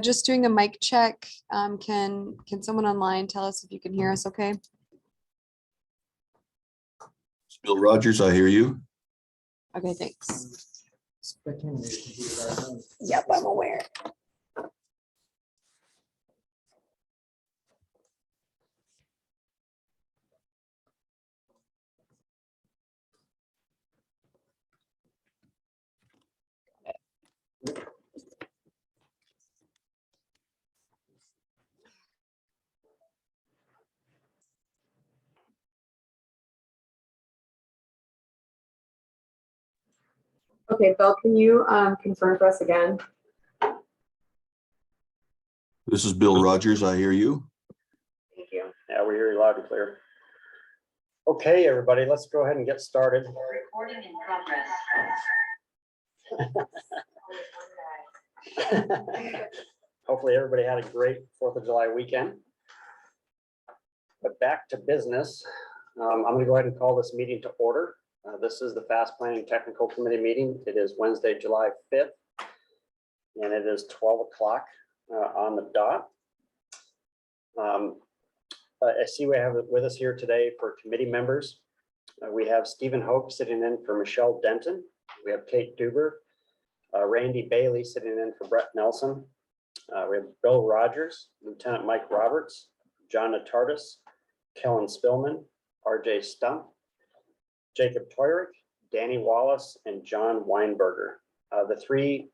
Just doing a mic check. Can someone online tell us if you can hear us okay? It's Bill Rogers, I hear you. Okay, thanks. Spectating your computer right now. Yep, I'm aware. Okay, Bill, can you confirm for us again? This is Bill Rogers, I hear you. Thank you. Yeah, we hear you loud and clear. Okay, everybody, let's go ahead and get started. Recording in progress. Hopefully, everybody had a great 4th of July weekend. But back to business. I'm going to go ahead and call this meeting to order. This is the Fast Planning Technical Committee meeting. It is Wednesday, July 5th, and it is 12 o'clock on the dot. I see we have with us here today for committee members. We have Stephen Hope sitting in for Michelle Denton. We have Kate Duber, Randy Bailey sitting in for Brett Nelson. We have Bill Rogers, Lieutenant Mike Roberts, John Natardis, Kellen Spillman, RJ Stump, Jacob Teuerich, Danny Wallace, and John Weinberger. The three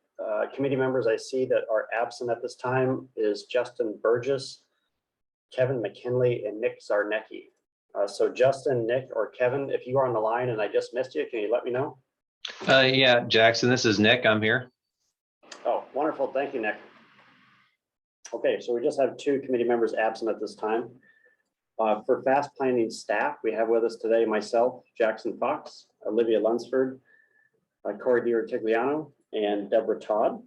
committee members I see that are absent at this time is Justin Burgess, Kevin McKinley, and Nick Zarnecki. So Justin, Nick, or Kevin, if you are on the line and I just missed you, can you let me know? Yeah, Jackson, this is Nick. I'm here. Oh, wonderful. Thank you, Nick. Okay, so we just have two committee members absent at this time. For Fast Planning staff, we have with us today myself, Jackson Fox, Olivia Lunsford, Corey DiRtigliano, and Deborah Todd.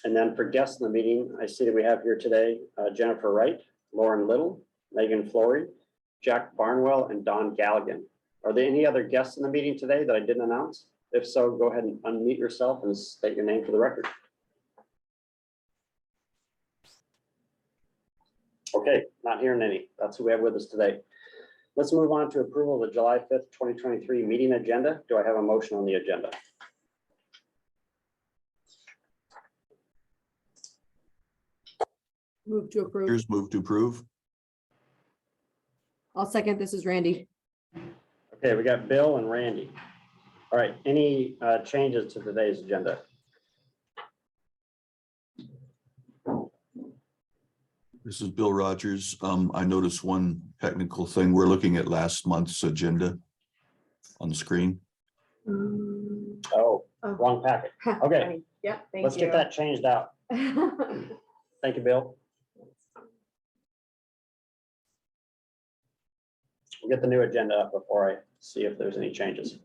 And then for guests in the meeting, I see that we have here today Jennifer Wright, Lauren Little, Megan Flory, Jack Barnwell, and Don Galligan. Are there any other guests in the meeting today that I didn't announce? If so, go ahead and unmute yourself and state your name for the record. Okay, not hearing any. That's who we have with us today. Let's move on to approval of the July 5th, 2023 meeting agenda. Do I have a motion on the agenda? Move to approve. Here's move to approve. I'll second. This is Randy. Okay, we got Bill and Randy. All right, any changes to today's agenda? This is Bill Rogers. I noticed one technical thing. We're looking at last month's agenda on the screen. Oh, wrong packet. Okay. Yep, thank you. Let's get that changed out. Thank you, Bill. We'll get the new agenda up before I see if there's any changes.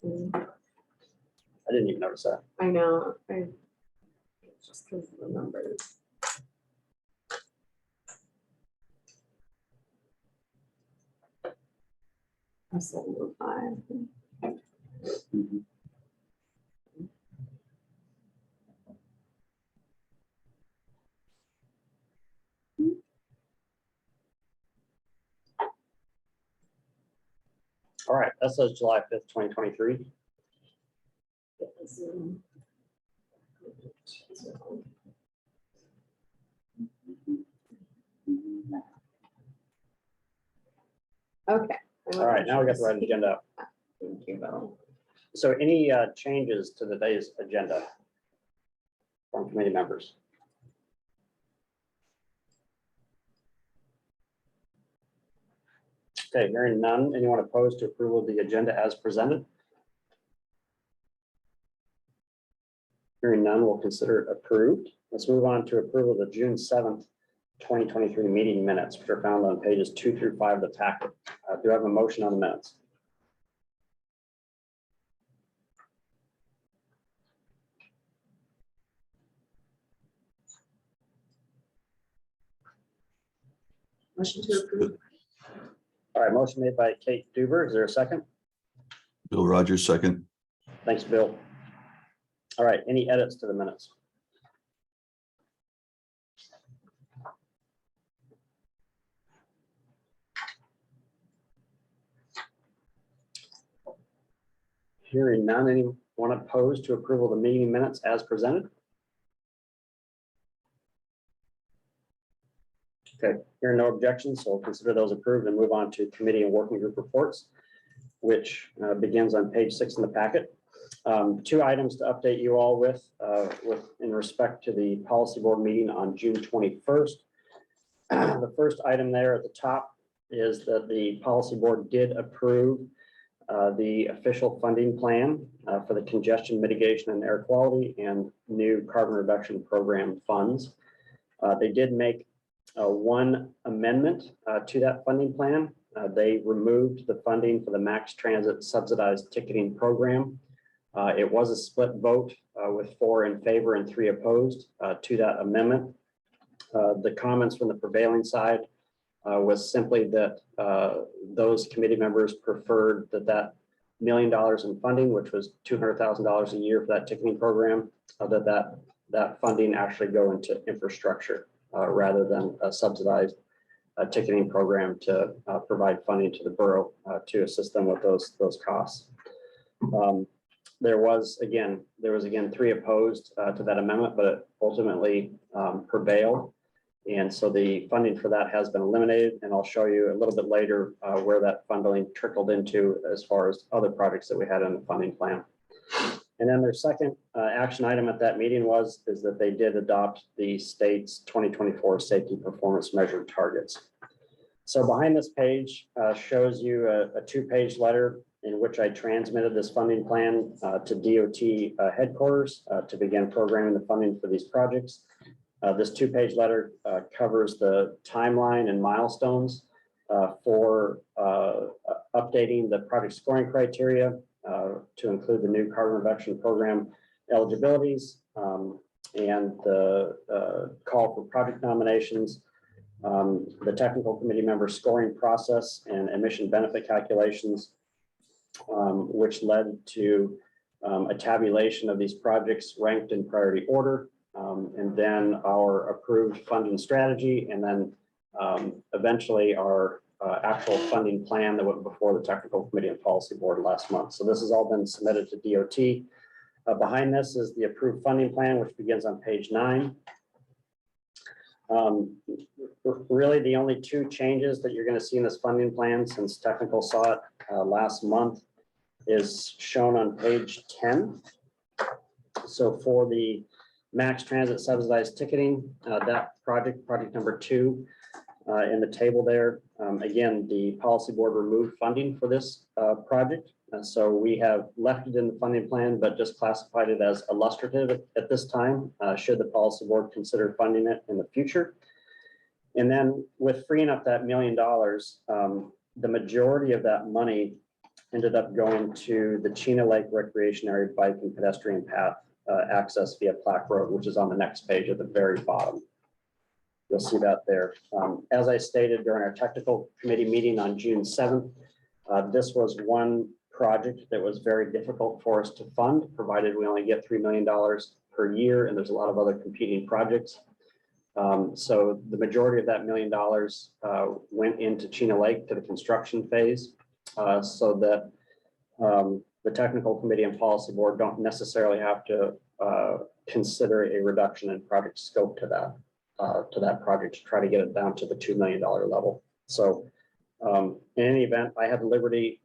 I didn't even notice that. I know. Just because of the numbers. I'm 705. All right, that says July 5th, 2023. Okay. All right, now we got the right agenda up. Thank you, Bill. So any changes to today's agenda from committee members? Okay, hearing none. Anyone opposed to approval of the agenda as presented? Hearing none, we'll consider it approved. Let's move on to approval of the June 7th, 2023 meeting minutes, which are found on pages 2 through 5 of the packet. Do I have a motion on the minutes? Motion to approve. All right, motion made by Kate Duber. Is there a second? Bill Rogers, second. Thanks, Bill. All right, any edits to the minutes? Hearing none, anyone opposed to approval of the meeting minutes as presented? Okay, hearing no objections, so we'll consider those approved and move on to committee and working group reports, which begins on page 6 in the packet. Two items to update you all with in respect to the policy board meeting on June 21st. The first item there at the top is that the policy board did approve the official funding plan for the congestion mitigation and air quality and new carbon reduction program funds. They did make one amendment to that funding plan. They removed the funding for the Max Transit subsidized ticketing program. It was a split vote with 4 in favor and 3 opposed to that amendment. The comments from the prevailing side was simply that those committee members preferred that $1 million in funding, which was $200,000 a year for that ticketing program, that funding actually go into infrastructure rather than a subsidized ticketing program to provide funding to the borough to assist them with those costs. There was again 3 opposed to that amendment, but it ultimately prevailed. And so the funding for that has been eliminated, and I'll show you a little bit later where that funding trickled into as far as other projects that we had in the funding plan. And then their second action item at that meeting is that they did adopt the state's 2024 safety performance measured targets. So behind this page shows you a 2-page letter in which I transmitted this funding plan to DOT headquarters to begin programming the funding for these projects. This 2-page letter covers the timeline and milestones for updating the project scoring criteria to include the new carbon reduction program eligibilities and the call for project nominations, the technical committee member scoring process and emission benefit calculations, which led to a tabulation of these projects ranked in priority order, and then our approved funding strategy, and then eventually our actual funding plan that went before the technical committee and policy board last month. So this has all been submitted to DOT. Behind this is the approved funding plan, which begins on page 9. Really, the only 2 changes that you're going to see in this funding plan since technical saw it last month is shown on page 10. So for the Max Transit subsidized ticketing, that project number 2 in the table there. Again, the policy board removed funding for this project. So we have left it in the funding plan, but just classified it as illustrative at this time, should the policy board consider funding it in the future. And then with freeing up that $1 million, the majority of that money ended up going to the Chena Lake Recreation Area Bike and Pedestrian Path access via Plaque Road, which is on the next page at the very bottom. You'll see that there. As I stated during our technical committee meeting on June 7th, this was one project that was very difficult for us to fund, provided we only get $3 million per year, and there's a lot of other competing projects. So the majority of that $1 million went into Chena Lake to the construction phase, so that the technical committee and policy board don't necessarily have to consider a reduction in project scope to that project to try to get it down to the $2 million level. So in any event, I had the liberty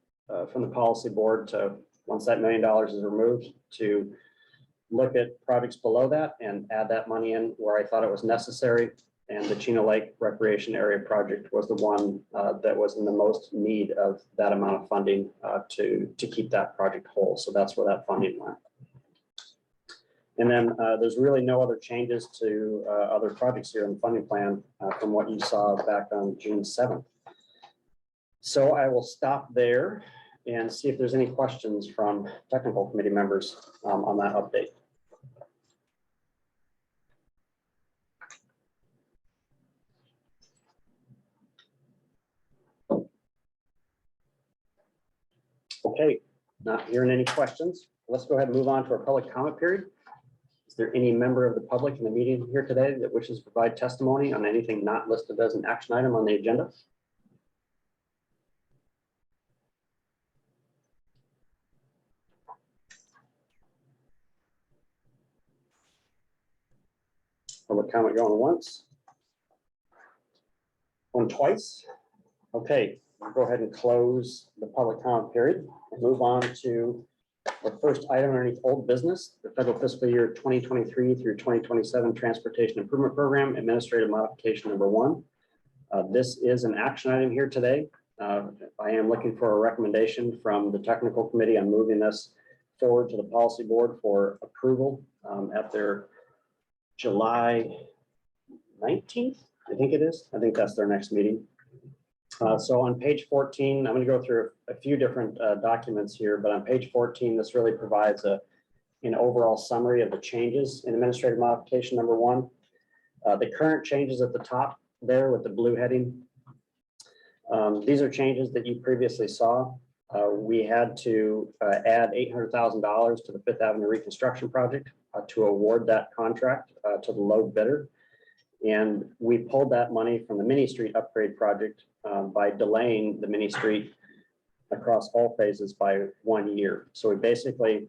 from the policy board to, once that $1 million is removed, to look at projects below that and add that money in where I thought it was necessary. And the Chena Lake Recreation Area project was the one that was in the most need of that amount of funding to keep that project whole. So that's where that funding went. And then there's really no other changes to other projects here in the funding plan from what you saw back on June 7th. So I will stop there and see if there's any questions from technical committee members on that update. Okay, not hearing any questions. Let's go ahead and move on to our public comment period. there any member of the public in the meeting here today that wishes to provide testimony on anything not listed as an action item on the agenda? Public comment going once. Going twice. Okay, we'll go ahead and close the public comment period and move on to our first item underneath old business, the federal fiscal year 2023 through 2027 Transportation Improvement Program, Administrative Modification Number 1. This is an action item here today. I am looking for a recommendation from the technical committee on moving this forward to the policy board for approval at their July 19th, I think it is. I think that's their next meeting. So on page 14, I'm going to go through a few different documents here, but on page 14, this really provides an overall summary of the changes in administrative modification number 1. The current changes at the top there with the blue heading. These are changes that you previously saw. We had to add $800,000 to the Fifth Avenue reconstruction project to award that contract to the low bidder. And we pulled that money from the mini street upgrade project by delaying the mini street across all phases by 1 year. So we basically,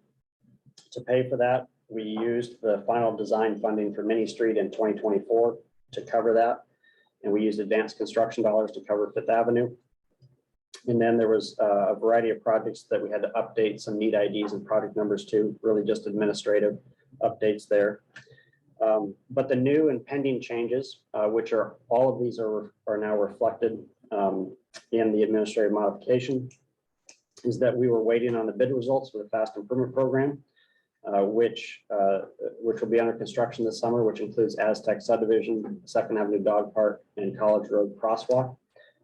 to pay for that, we used the final design funding for mini street in 2024 to cover that. And we used advanced construction dollars to cover Fifth Avenue. And then there was a variety of projects that we had to update some need IDs and project numbers to, really just administrative updates there. But the new and pending changes, which are all of these are now reflected in the administrative modification, is that we were waiting on the bid results for the fast improvement program, which will be under construction this summer, which includes Aztec subdivision, Second Avenue Dog Park, and College Road Crosswalk.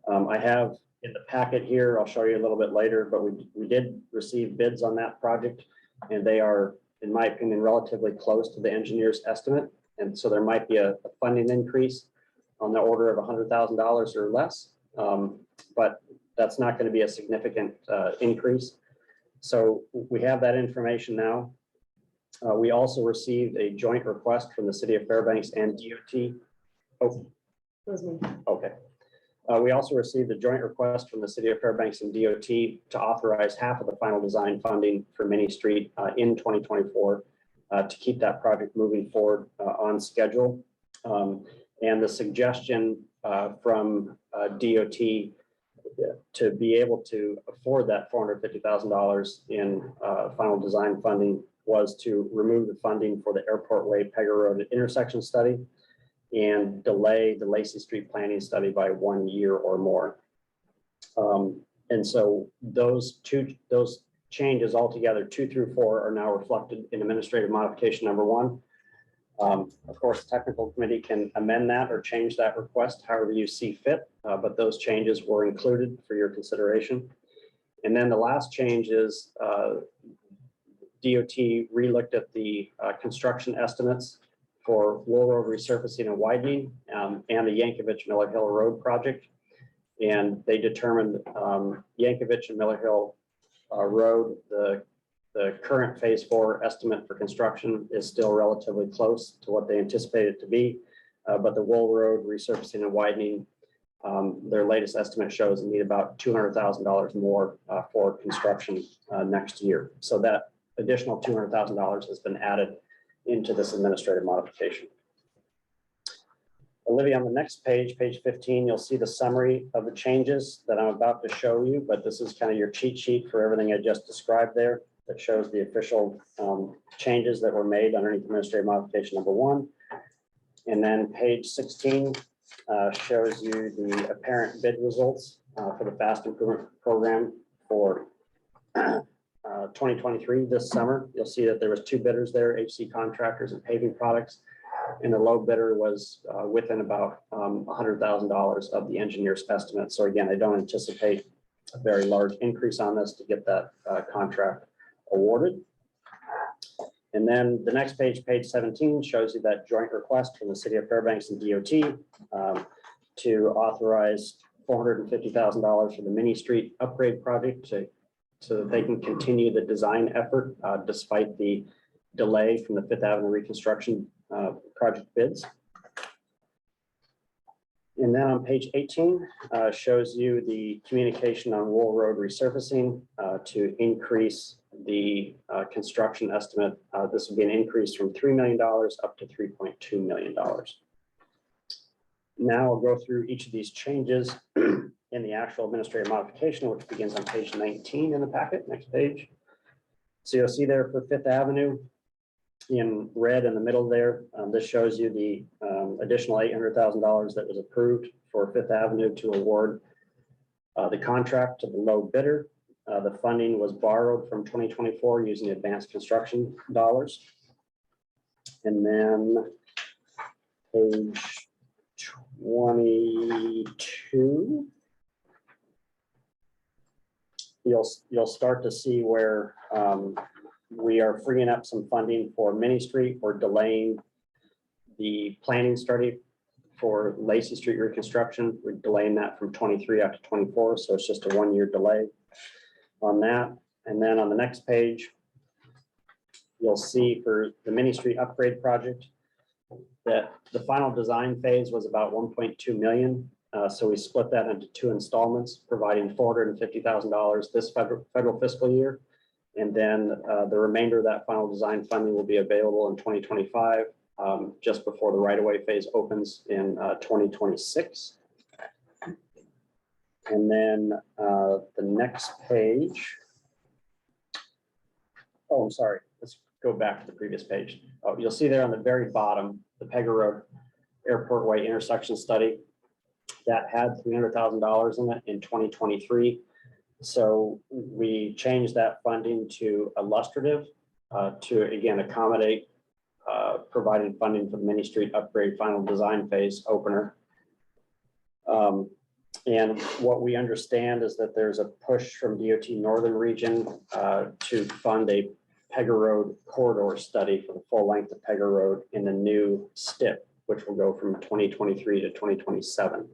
I have in the packet here, I'll show you a little bit later, but we did receive bids on that project, and they are, in my opinion, relatively close to the engineer's estimate. And so there might be a funding increase on the order of $100,000 or less, but that's not going to be a significant increase. So we have that information now. We also received a joint request from the city of Fairbanks and DOT. Oh, okay. We also received a joint request from the city of Fairbanks and DOT to authorize half of the final design funding for Mini Street in 2024 to keep that project moving forward on schedule. And the suggestion from DOT to be able to afford that $450,000 in final design funding was to remove the funding for the Airport Way Pega Road intersection study and delay the Lacey Street planning study by 1 year or more. And so those changes altogether, 2 through 4, are now reflected in administrative modification number 1. Of course, the technical committee can amend that or change that request however you see fit, but those changes were included for your consideration. And then the last change is DOT relooked at the construction estimates for Wool Road resurfacing and widening and the Yankovich Miller Hill Road project. And they determined Yankovich and Miller Hill Road, the current phase 4 estimate for construction is still relatively close to what they anticipated it to be. But the Wool Road resurfacing and widening, their latest estimate shows they need about $200,000 more for construction next year. So that additional $200,000 has been added into this administrative modification. Olivia, on the next page, page 15, you'll see the summary of the changes that I'm about to show you, but this is kind of your cheat sheet for everything I just described there that shows the official changes that were made underneath administrative modification number 1. And then page 16 shows you the apparent bid results for the fast improvement program for 2023 this summer. You'll see that there was 2 bidders there, HC Contractors and Paving Products, and the low bidder was within about $100,000 of the engineer's estimate. So again, I don't anticipate a very large increase on this to get that contract awarded. And then the next page, page 17, shows you that joint request from the city of Fairbanks and DOT to authorize $450,000 for the Mini Street upgrade project so that they can continue the design effort despite the delay from the Fifth Avenue reconstruction project bids. And then on page 18 shows you the communication on Wool Road resurfacing to increase the construction estimate. This would be an increase from $3 million up to $3.2 million. Now I'll go through each of these changes in the actual administrative modification, which begins on page 19 in the packet. Next page. So you'll see there for Fifth Avenue in red in the middle there. This shows you the additional $800,000 that was approved for Fifth Avenue to award the contract to the low bidder. The funding was borrowed from 2024 using advanced construction dollars. And then page 22. You'll start to see where we are freeing up some funding for Mini Street. We're delaying the planning study for Lacey Street reconstruction. We're delaying that from 23 up to 24. So it's just a 1-year delay on that. And then on the next page, you'll see for the Mini Street upgrade project that the final design phase was about 1.2 million. So we split that into 2 installments, providing $450,000 this federal fiscal year. And then the remainder of that final design funding will be available in 2025, just before the right-of-way phase opens in 2026. And then the next page. Oh, I'm sorry. Let's go back to the previous page. Oh, you'll see there on the very bottom, the Pega Road Airport Way intersection study that had $300,000 in it in 2023. So we changed that funding to illustrative to again accommodate providing funding for the Mini Street upgrade final design phase opener. And what we understand is that there's a push from DOT Northern Region to fund a Pega Road corridor study for the full length of Pega Road in the new STIP, which will go from 2023 to 2027.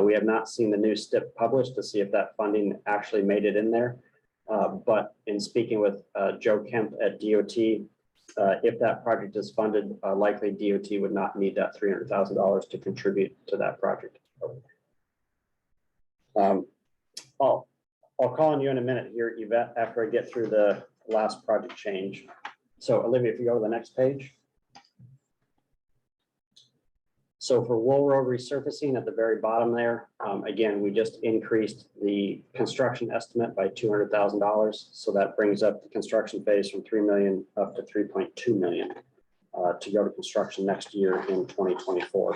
We have not seen the new STIP published to see if that funding actually made it in there. But in speaking with Joe Kemp at DOT, if that project is funded, likely DOT would not need that $300,000 to contribute to that project. I'll call on you in a minute here, Yvette, after I get through the last project change. So Olivia, if you go to the next page. So for Wool Road resurfacing at the very bottom there, again, we just increased the construction estimate by $200,000. So that brings up the construction phase from 3 million up to 3.2 million to go to construction next year in 2024.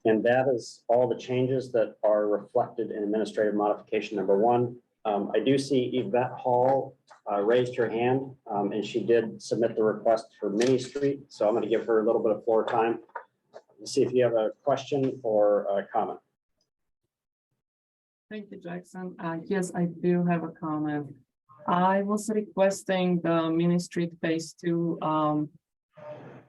And that is all the changes that are reflected in administrative modification number 1. I do see Yvette Hall raised her hand and she did submit the request for Mini Street. So I'm going to give her a little bit of floor time. See if you have a question or a comment. Thank you, Jackson. Yes, I do have a comment. I was requesting the Mini Street Phase 2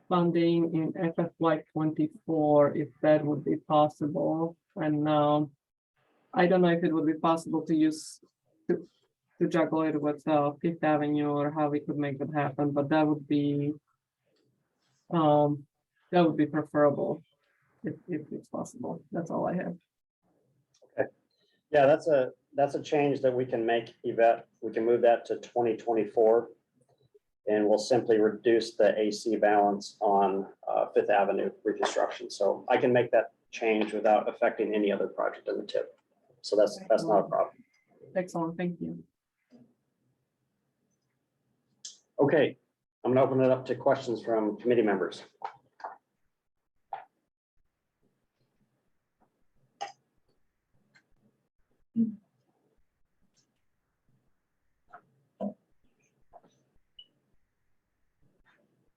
funding in FFY 24, if that would be possible. And I don't know if it would be possible to use to juggle it with Fifth Avenue or how we could make that happen, but that would be preferable if it's possible. That's all I have. Okay. Yeah, that's a change that we can make, Yvette. We can move that to 2024 and we'll simply reduce the AC balance on Fifth Avenue reconstruction. So I can make that change without affecting any other project in the TIP. So that's not a problem. Excellent, thank you. Okay, I'm gonna open it up to questions from committee members.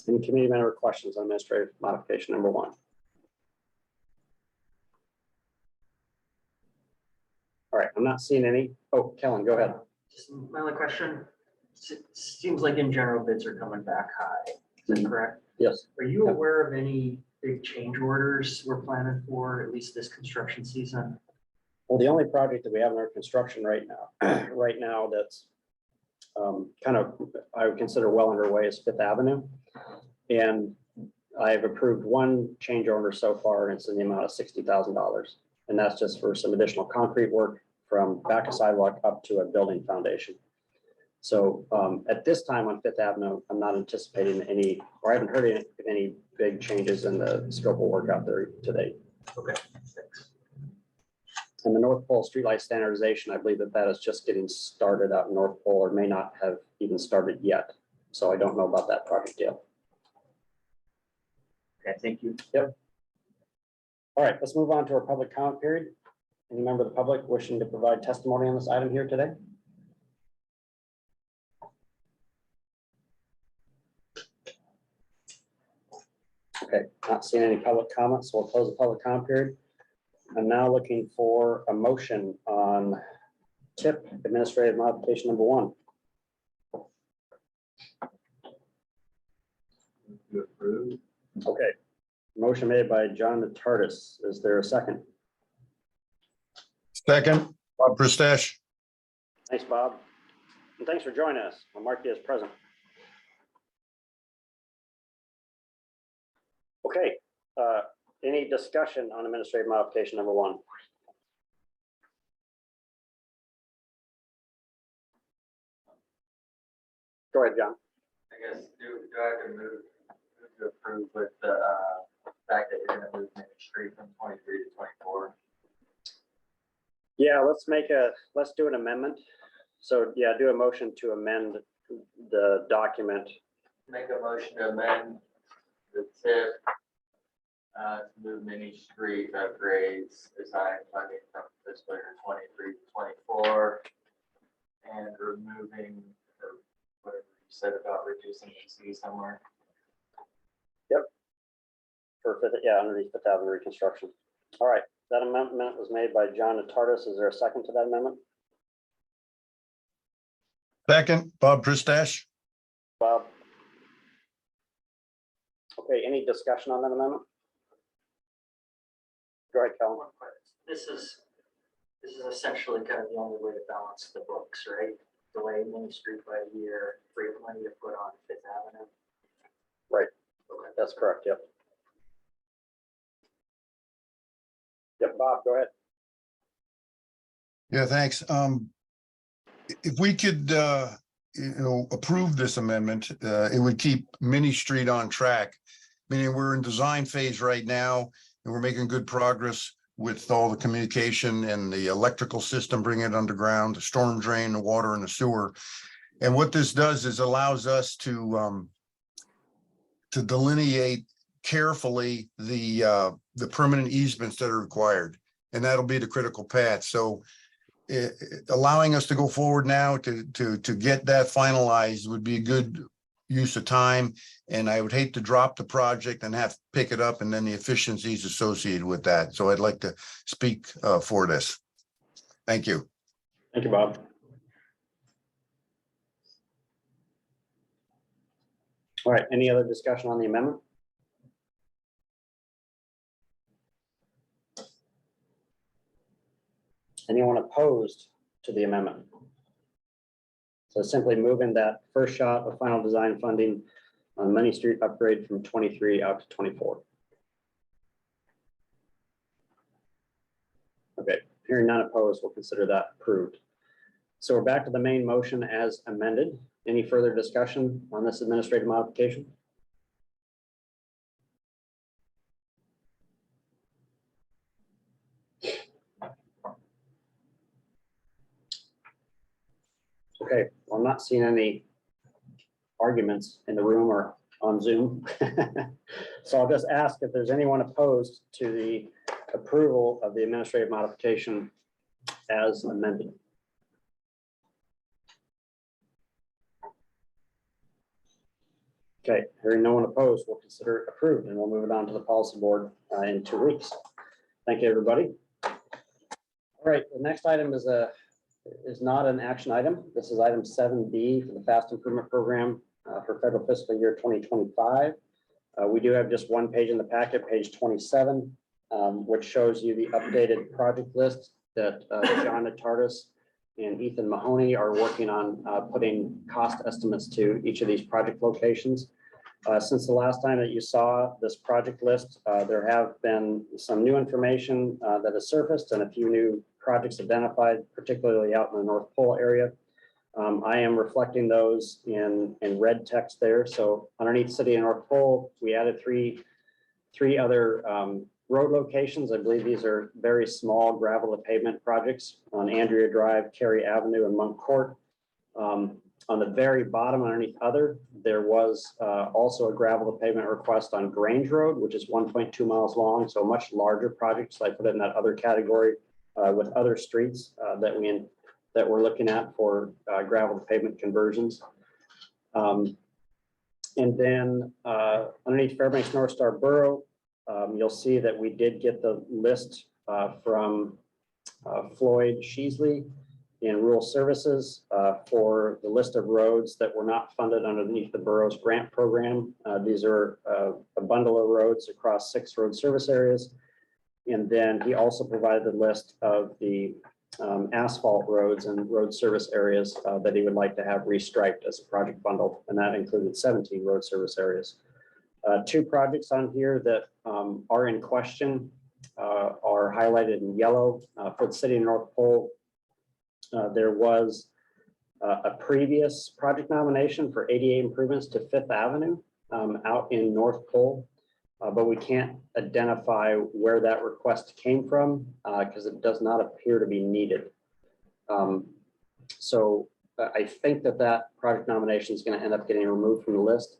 Any committee member questions on administrative modification number 1? All right, I'm not seeing any. Oh, Kellen, go ahead. Just my only question, seems like in general bids are coming back high, is that correct? Yes. Are you aware of any big change orders we're planning for at least this construction season? Well, the only project that we have in our construction right now, that's kind of, I would consider well underway is Fifth Avenue. And I've approved one change order so far, and it's in the amount of $60,000. And that's just for some additional concrete work from back of sidewalk up to a building foundation. So at this time on Fifth Avenue, I'm not anticipating any, or I haven't heard any big changes in the scope of work out there today. Okay, thanks. And the North Pole streetlight standardization, I believe that is just getting started out in North Pole, or may not have even started yet. So I don't know about that project yet. Okay, thank you. All right, let's move on to our public comment period. Any member of the public wishing to provide testimony on this item here today? Okay, not seeing any public comments, so we'll close the public comment period. I'm now looking for a motion on TIP administrative modification number 1. Okay, motion made by John Natardis. Is there a second? Second, Bob Pristash. Thanks, Bob. And thanks for joining us. I'll mark you as present. Okay, any discussion on administrative modification number 1? Go ahead, John. I guess, do I have to move to approve with the fact that you're gonna move Main Street from 23 to 24? Yeah, let's do an amendment. So yeah, do a motion to amend the document. Make a motion to amend the tip to move Main Street upgrades design funding from fiscal year 23 to 24 and removing, or whatever you said about reducing EC somewhere. For Fifth, yeah, underneath Fifth Avenue reconstruction. All right, that amendment was made by John Natardis. Is there a second to that amendment? Second, Bob Pristash. Bob? Okay, any discussion on that amendment? Go ahead, Kellen. This is essentially kind of the only way to balance the books, right? Delay Main Street by a year, free up money to put on Fifth Avenue. Right. Okay, That's correct, yep. Yep, Bob, go ahead. Yeah, thanks. If we could, approve this amendment, it would keep Mini Street on track. Meaning we're in design phase right now and we're making good progress with all the communication and the electrical system, bringing it underground, the storm drain, the water and the sewer. And what this does is allows us to delineate carefully the permanent easements that are required. And that'll be the critical path. So allowing us to go forward now to get that finalized would be a good use of time. And I would hate to drop the project and have to pick it up and then the efficiencies associated with that. So I'd like to speak for this. Thank you. Thank you, Bob. All right, any other discussion on the amendment? Anyone opposed to the amendment? So simply moving that first shot of final design funding on Money Street upgrade from 23 out to 24. Okay, hearing none opposed, we'll consider that approved. So we're back to the main motion as amended. Any further discussion on this administrative modification? Okay, well, I'm not seeing any arguments in the room or on Zoom. So I'll just ask if there's anyone opposed to the approval of the administrative modification as amended. Okay, hearing no one opposed, we'll consider it approved and we'll move it on to the policy board in 2 weeks. Thank you, everybody. All right, the next item is not an action item. This is item 7B for the Fast Improvement Program for federal fiscal year 2025. We do have just one page in the packet, page 27, which shows you the updated project list that John Natardis and Ethan Mahoney are working on putting cost estimates to each of these project locations. Since the last time that you saw this project list, there have been some new information that has surfaced and a few new projects identified, particularly out in the North Pole area. I am reflecting those in red text there. So underneath City of North Pole, we added three other road locations. I believe these are very small gravel to pavement projects on Andrea Drive, Cary Avenue, and Monk Court. On the very bottom underneath other, there was also a gravel to pavement request on Grange Road, which is 1.2 miles long, so a much larger project. So I put it in that other category with other streets that we're looking at for gravel to pavement conversions. And then underneath Fairbanks North Star Borough, you'll see that we did get the list from Floyd Sheasley in Rural Services for the list of roads that were not funded underneath the borough's grant program. These are a bundle of roads across 6 road service areas. And then he also provided the list of the asphalt roads and road service areas that he would like to have restriped as a project bundle. And that included 17 road service areas. 2 projects on here that are in question are highlighted in yellow. For the City of North Pole, there was a previous project nomination for ADA improvements to Fifth Avenue out in North Pole, but we can't identify where that request came from because it does not appear to be needed. So I think that project nomination is going to end up getting removed from the list.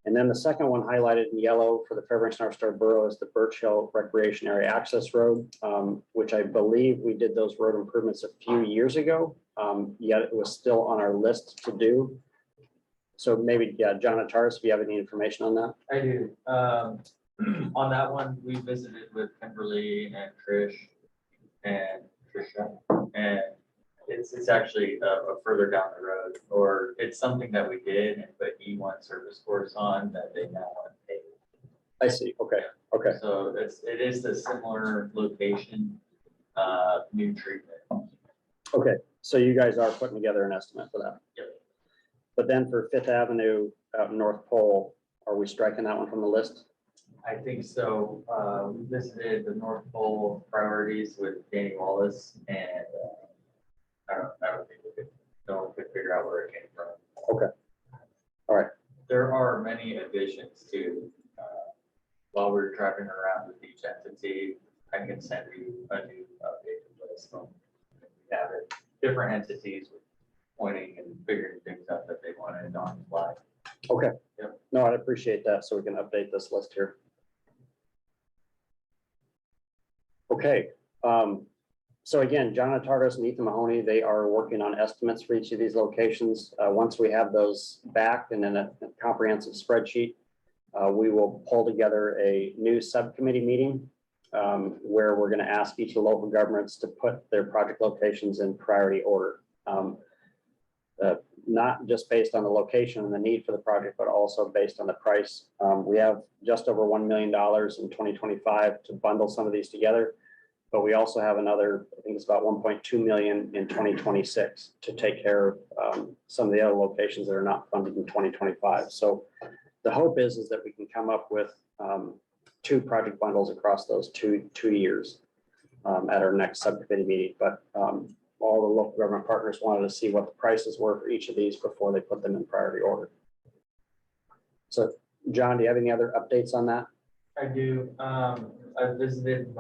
And then the second one highlighted in yellow for the Fairbanks North Star Borough is the Birch Hill Recreation Area Access Road, which I believe we did those road improvements a few years ago, yet it was still on our list to do. So maybe, yeah, John Ataris, if you have any information on that. I do. On that one, we visited with Kimberly and Trish and Trisha, and it's actually further down the road, or it's something that we did and put E1 service course on that they now want to pay. I see. Okay. Okay. So it is the similar location, new treatment. Okay. So you guys are putting together an estimate for that. Yep. But then for Fifth Avenue out in North Pole, are we striking that one from the list? I think so. We visited the North Pole priorities with Danny Wallace, and I don't think no one could figure out where it came from. Okay. All right. There are many additions to, while we're driving around with each entity, I can send you a new updated list. We have it, different entities with pointing and figuring things out that they wanted on the fly. Okay. Yep. No, I'd appreciate that so we can update this list here. Okay. So again, John Atardos and Ethan Mahoney, they are working on estimates for each of these locations. Once we have those back and in a comprehensive spreadsheet, we will pull together a new subcommittee meeting where we're going to ask each of the local governments to put their project locations in priority order. Not just based on the location and the need for the project, but also based on the price. We have just over $1 million in 2025 to bundle some of these together, but we also have another, I think it's about 1.2 million in 2026 to take care of some of the other locations that are not funded in 2025. So the hope is that we can come up with 2 project bundles across those two years at our next subcommittee meeting. But all the local government partners wanted to see what the prices were for each of these before they put them in priority order. So John, do you have any other updates on that? I do. I visited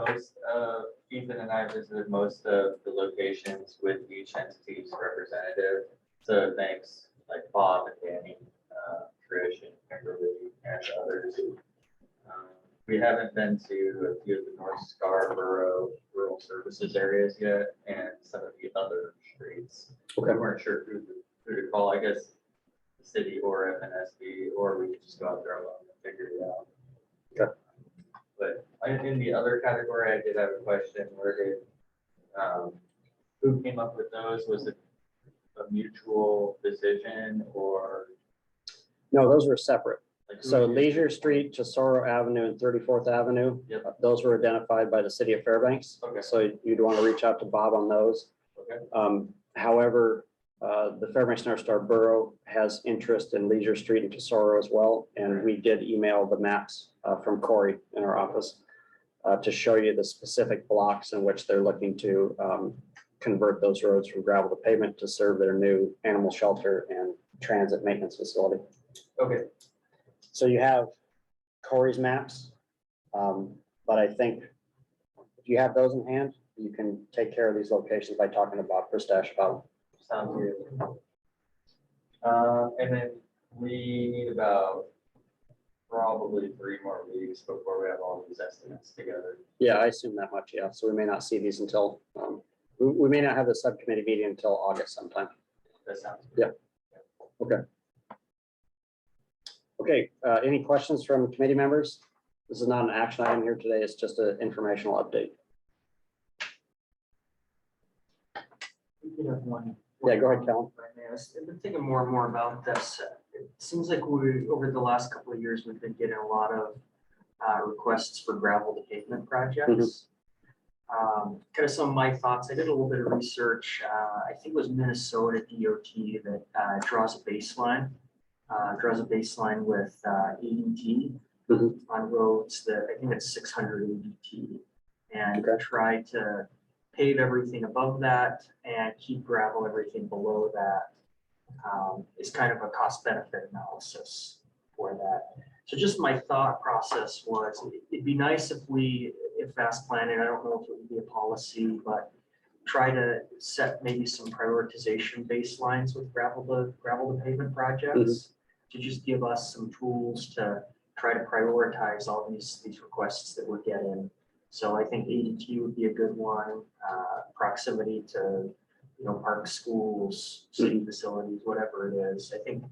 Ethan and I visited most of the locations with each entity's representative. So thanks, like Bob and Danny, Trish and Kimberly and others. We haven't been to a few of the North Scarborough rural services areas yet, and some of the other streets. Okay. We weren't sure who to call, I guess, the city or FNSB, or we could just go out there alone and figure it out. Okay. But in the other category, I did have a question. Who came up with those? Was it a mutual decision or? No, those were separate. like who So did- Leisure Street, Tesoro Avenue and 34th Avenue, Yep. those were identified by the city of Fairbanks. Okay. So you'd want to reach out to Bob on those. Okay. However, The Fairbanks North Star Borough has interest in Leisure Street and Tesoro as well, and we did email the maps from Corey in our office to show you the specific blocks in which they're looking to convert those roads from gravel to pavement to serve their new animal shelter and transit maintenance facility. Okay, So you have Corey's maps, but I think if you have those in hand, you can take care of these locations by talking to Bob Pristash about sounds good. And then we need about probably 3 more weeks before we have all these estimates together. Yeah, I assume that much, yeah. So we may not see these until, we may not have the subcommittee meeting until August sometime. That sounds. Yeah. Okay, any questions from committee members? This is not an action item here today. It's just an informational update. We could have one. Yeah, go ahead, Kellen. I've been thinking more and more about this. It seems like we, over the last couple of years, we've been getting a lot of requests for gravel to pavement projects. Kind of some of my thoughts. I did a little bit of research. I think it was Minnesota DOT that draws a baseline with ADT on roads that I think it's 600 ADT, and Okay. try to pave everything above that and keep gravel everything below that. Is kind of a cost benefit analysis for that. So just my thought process was, it'd be nice if fast planning, I don't know if it would be a policy, but try to set maybe some prioritization baselines with gravel to pavement projects to just give us some tools to try to prioritize all these requests that we're getting. So I think ADT would be a good one, proximity to, parks, schools, city facilities, whatever it is. I think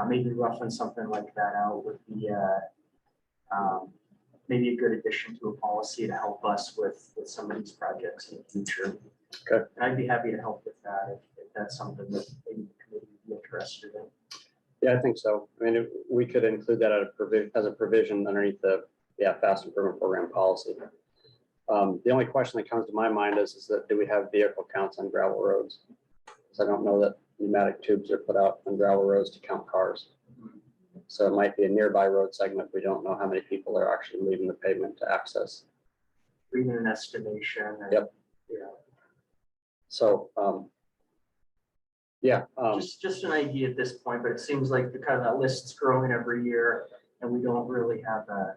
maybe roughing something like that out would be maybe a good addition to a policy to help us with some of these projects in the future. Okay. And I'd be happy to help with that if that's something that maybe the committee would be interested in. Yeah, I think so. I mean, we could include that as a provision underneath the, fast improvement program policy. The only question that comes to my mind is that do we have vehicle counts on gravel roads? Because I don't know that pneumatic tubes are put out on gravel roads to count cars. So it might be a nearby road segment. We don't know how many people are actually leaving the pavement to access. Even an estimation. And, Yep. Yeah. So, Just an idea at this point, but it seems like the kind of that list's growing every year, and we don't really have a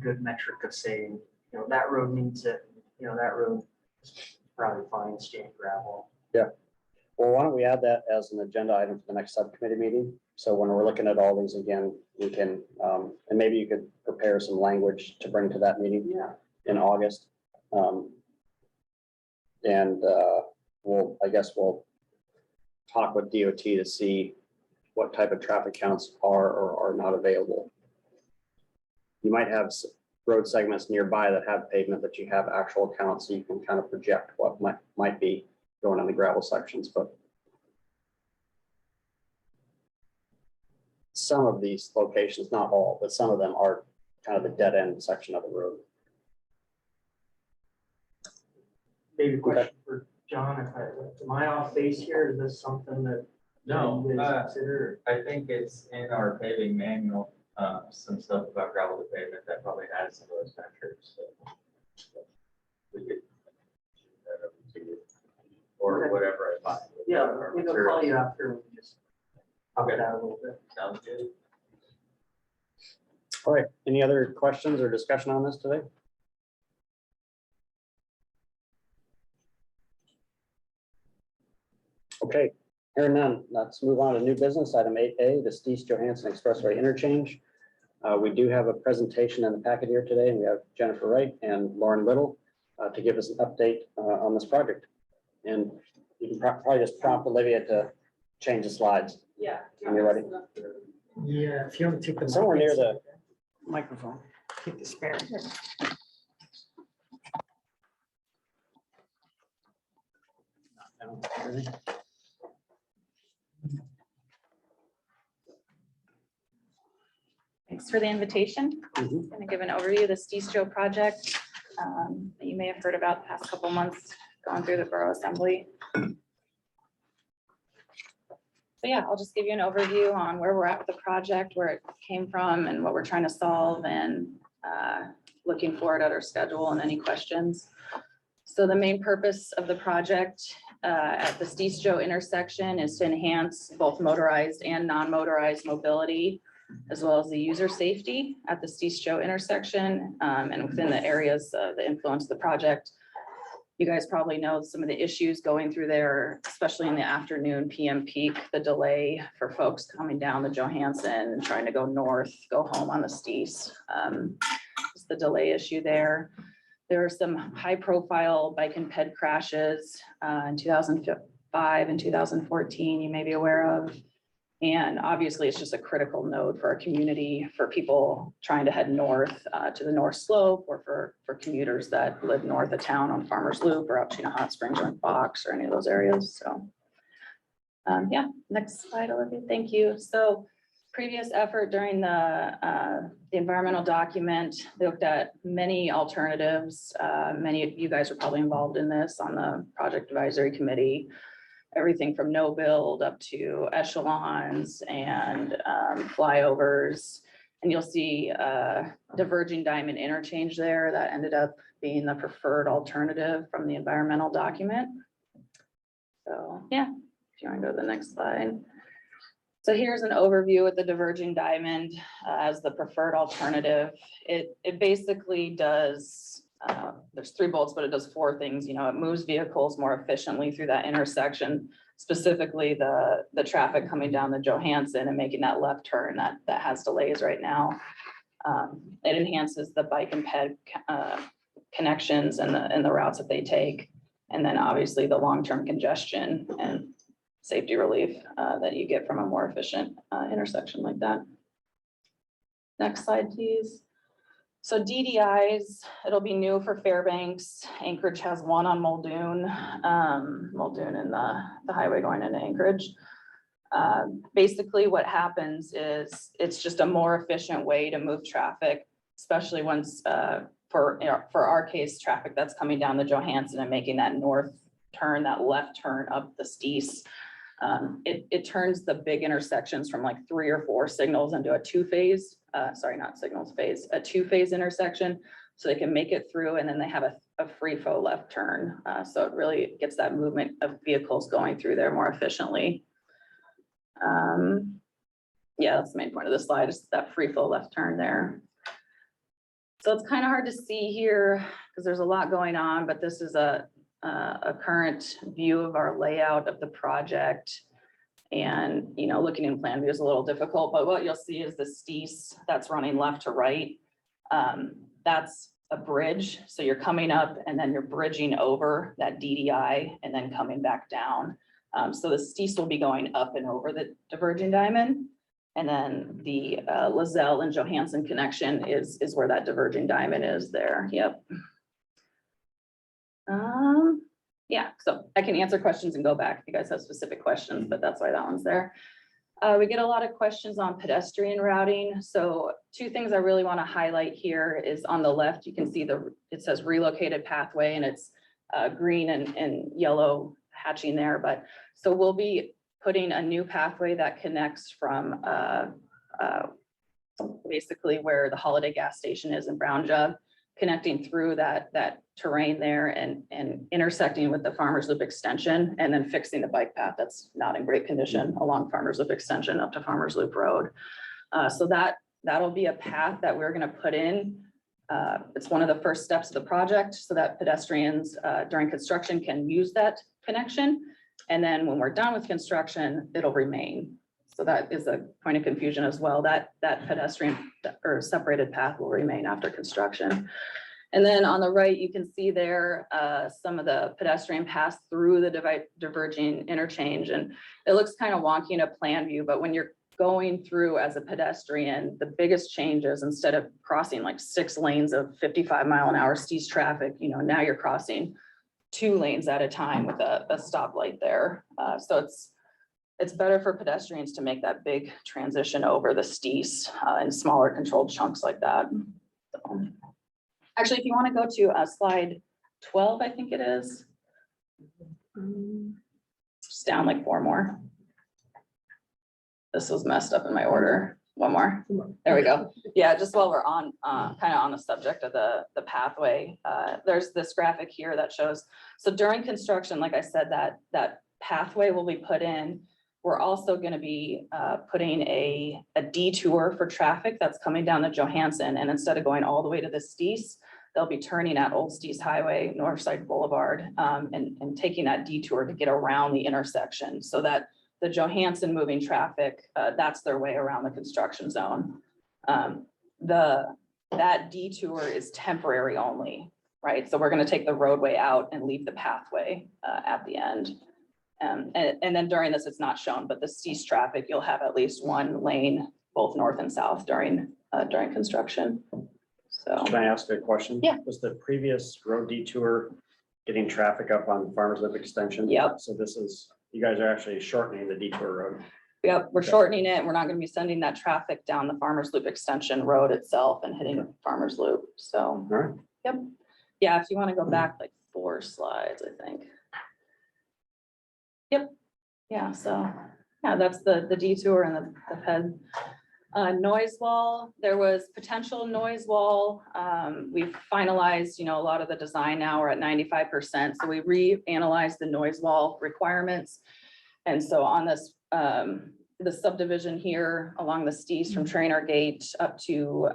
good metric of saying, that road needs it, that road is probably fine, staying gravel. well, why don't we add that as an agenda item for the next subcommittee meeting? So when we're looking at all these again, we can, and maybe you could prepare some language to bring to that meeting Yeah. in August. We'll talk with DOT to see what type of traffic counts are or are not available. You might have road segments nearby that have pavement that you have actual counts, so you can kind of project what might be going on the gravel sections, but some of these locations, not all, but some of them are kind of the dead end section of the road. Maybe a question for John, am I off base here? Is this something that? No, you guys consider? I think it's in our paving manual, some stuff about gravel to pavement that probably has some of those metrics. So we could shoot that over to you, or Okay. whatever I find. Yeah, Our maybe I'll call materials. you after and we just talk Okay. it out a little bit. Sounds good. All right, any other questions or discussion on this today? Okay, hearing none, let's move on to new business, item 8A, the Steese Johansson Expressway interchange. We do have a presentation in the packet here today, and we have Jennifer Wright and Lauren Little to give us an update on this project. And you can probably just prompt Olivia to change the slides. Yeah. When you're ready. Yeah, if you want to take them. Somewhere near the microphone. Keep the spare. Thanks for the invitation. Mhm. I'm going to give an overview of the Steese Joe project that you may have heard about the past couple months going through the Borough Assembly. yeah, I'll just give you an overview on where we're at with the project, where it came from and what we're trying to solve, and looking forward at our schedule and any questions. So the main purpose of the project at the Steesjo intersection is to enhance both motorized and non-motorized mobility, as well as the user safety at the Steesjo intersection and within the areas that influence the project. You guys probably know some of the issues going through there, especially in the afternoon PM peak, the delay for folks coming down the Johansson and trying to go north, go home on the Stees. Just the delay issue there. There are some high profile bike and ped crashes in 2005 and 2014 you may be aware of. And obviously it's just a critical node for our community, for people trying to head north to the North Slope, or for commuters that live north of town on Farmers Loop or up Chena Hot Springs or in Fox or any of those areas. So yeah, next slide, Olivia. Thank you. So previous effort during the environmental document, they looked at many alternatives. Many of you guys are probably involved in this on the project advisory committee. Everything from no build up to echelons and flyovers. And you'll see diverging diamond interchange there that ended up being the preferred alternative from the environmental document. So yeah, if you want to go to the next slide. So here's an overview with the diverging diamond as the preferred alternative. It basically does, there's 3 bolts, but it does 4 things. You know, it moves vehicles more efficiently through that intersection, specifically the traffic coming down the Johansson and making that left turn that has delays right now. It enhances the bike and ped connections and the routes that they take. And then obviously the long-term congestion and safety relief that you get from a more efficient intersection like that. Next slide, please. So DDIs, it'll be new for Fairbanks. Anchorage has one on Muldoon, Muldoon and the highway going into Anchorage. Basically what happens is it's just a more efficient way to move traffic, especially once for our case, traffic that's coming down the Johansson and making that north turn, that left turn up the Stees. It turns the big intersections from like 3 or 4 signals into a 2-phase, sorry, not signals phase, a 2-phase intersection. So they can make it through and then they have a free flow left turn. So it really gets that movement of vehicles going through there more efficiently. Yeah, that's the main point of the slide, is that free flow left turn there. So it's kind of hard to see here because there's a lot going on, but this is a current view of our layout of the project. And, you know, looking in plan view is a little difficult, but what you'll see is the Stees that's running left to right. That's a bridge. So you're coming up and then you're bridging over that DDI and then coming back down. So the Stees will be going up and over the diverging diamond. And then the Lozelle and Johansson connection is where that diverging diamond is there. Yep. Yeah, so I can answer questions and go back if you guys have specific questions, but that's why that one's there. We get a lot of questions on pedestrian routing. So 2 things I really want to highlight here is on the left, you can see it says relocated pathway and it's green and yellow hatching there. But so we'll be putting a new pathway that connects from basically where the Holiday gas station is in Brown Jug, connecting through that terrain there and intersecting with the Farmers Loop extension, and then fixing the bike path that's not in great condition along Farmers Loop extension up to Farmers Loop Road. So that'll be a path that we're going to put in. It's one of the first steps of the project so that pedestrians during construction can use that connection. And then when we're done with construction, it'll remain. So that is a point of confusion as well, that pedestrian or separated path will remain after construction. And then on the right, you can see there some of the pedestrian paths through the diverging interchange. And it looks kind of wonky in a plan view, but when you're going through as a pedestrian, the biggest change is instead of crossing like 6 lanes of 55-mile-an-hour Stees traffic, you know, now you're crossing 2 lanes at a time with a stoplight there. So it's better for pedestrians to make that big transition over the Stees in smaller controlled chunks like that. So, actually, if you want to go to slide 12, I think it is. Just down like 4 more. this was messed up in my order. One more. There we go. Yeah, just while we're on, kind of on the subject of the pathway, there's this graphic here that shows, so during construction, like I said, that pathway will be put in. We're also gonna be putting a detour for traffic that's coming down the Johansson, and instead of going all the way to the Stees, they'll be turning at Old Stees Highway, Northside Boulevard, and taking that detour to get around the intersection, so that the Johansson moving traffic, that's their way around the construction zone. That detour is temporary only, right? So we're gonna take the roadway out and leave the pathway at the end. And then during this, it's not shown, but the cease traffic, you'll have at least one lane, both north and south during construction. So, Can I ask a question? Yeah. Was the previous road detour getting traffic up on Farmers Loop Extension? Yep. So this is, you guys are actually shortening the detour road. yep, we're shortening it. We're not gonna be sending that traffic down the Farmers Loop Extension Road itself and hitting Farmers Loop. So, All right. yep. Yeah, if you wanna go back like 4 slides, I think. Yep, yeah, so, yeah, that's the detour and the PED. Noise wall, there was potential noise wall. We've finalized, a lot of the design now, we're at 95%. So we reanalyzed the noise wall requirements. And so on this, the subdivision here along the Stees from Trainer Gate up to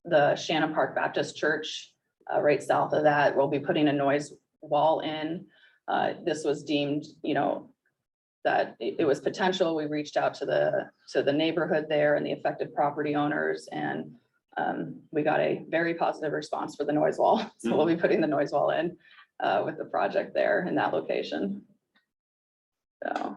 the Shannon Park Baptist Church, right south of that, we'll be putting a noise wall in. This was deemed, that it was potential. We reached out to the neighborhood there and the affected property owners, and we got a very positive response for the noise wall. So we'll be putting the noise wall in with the project there in that location. So.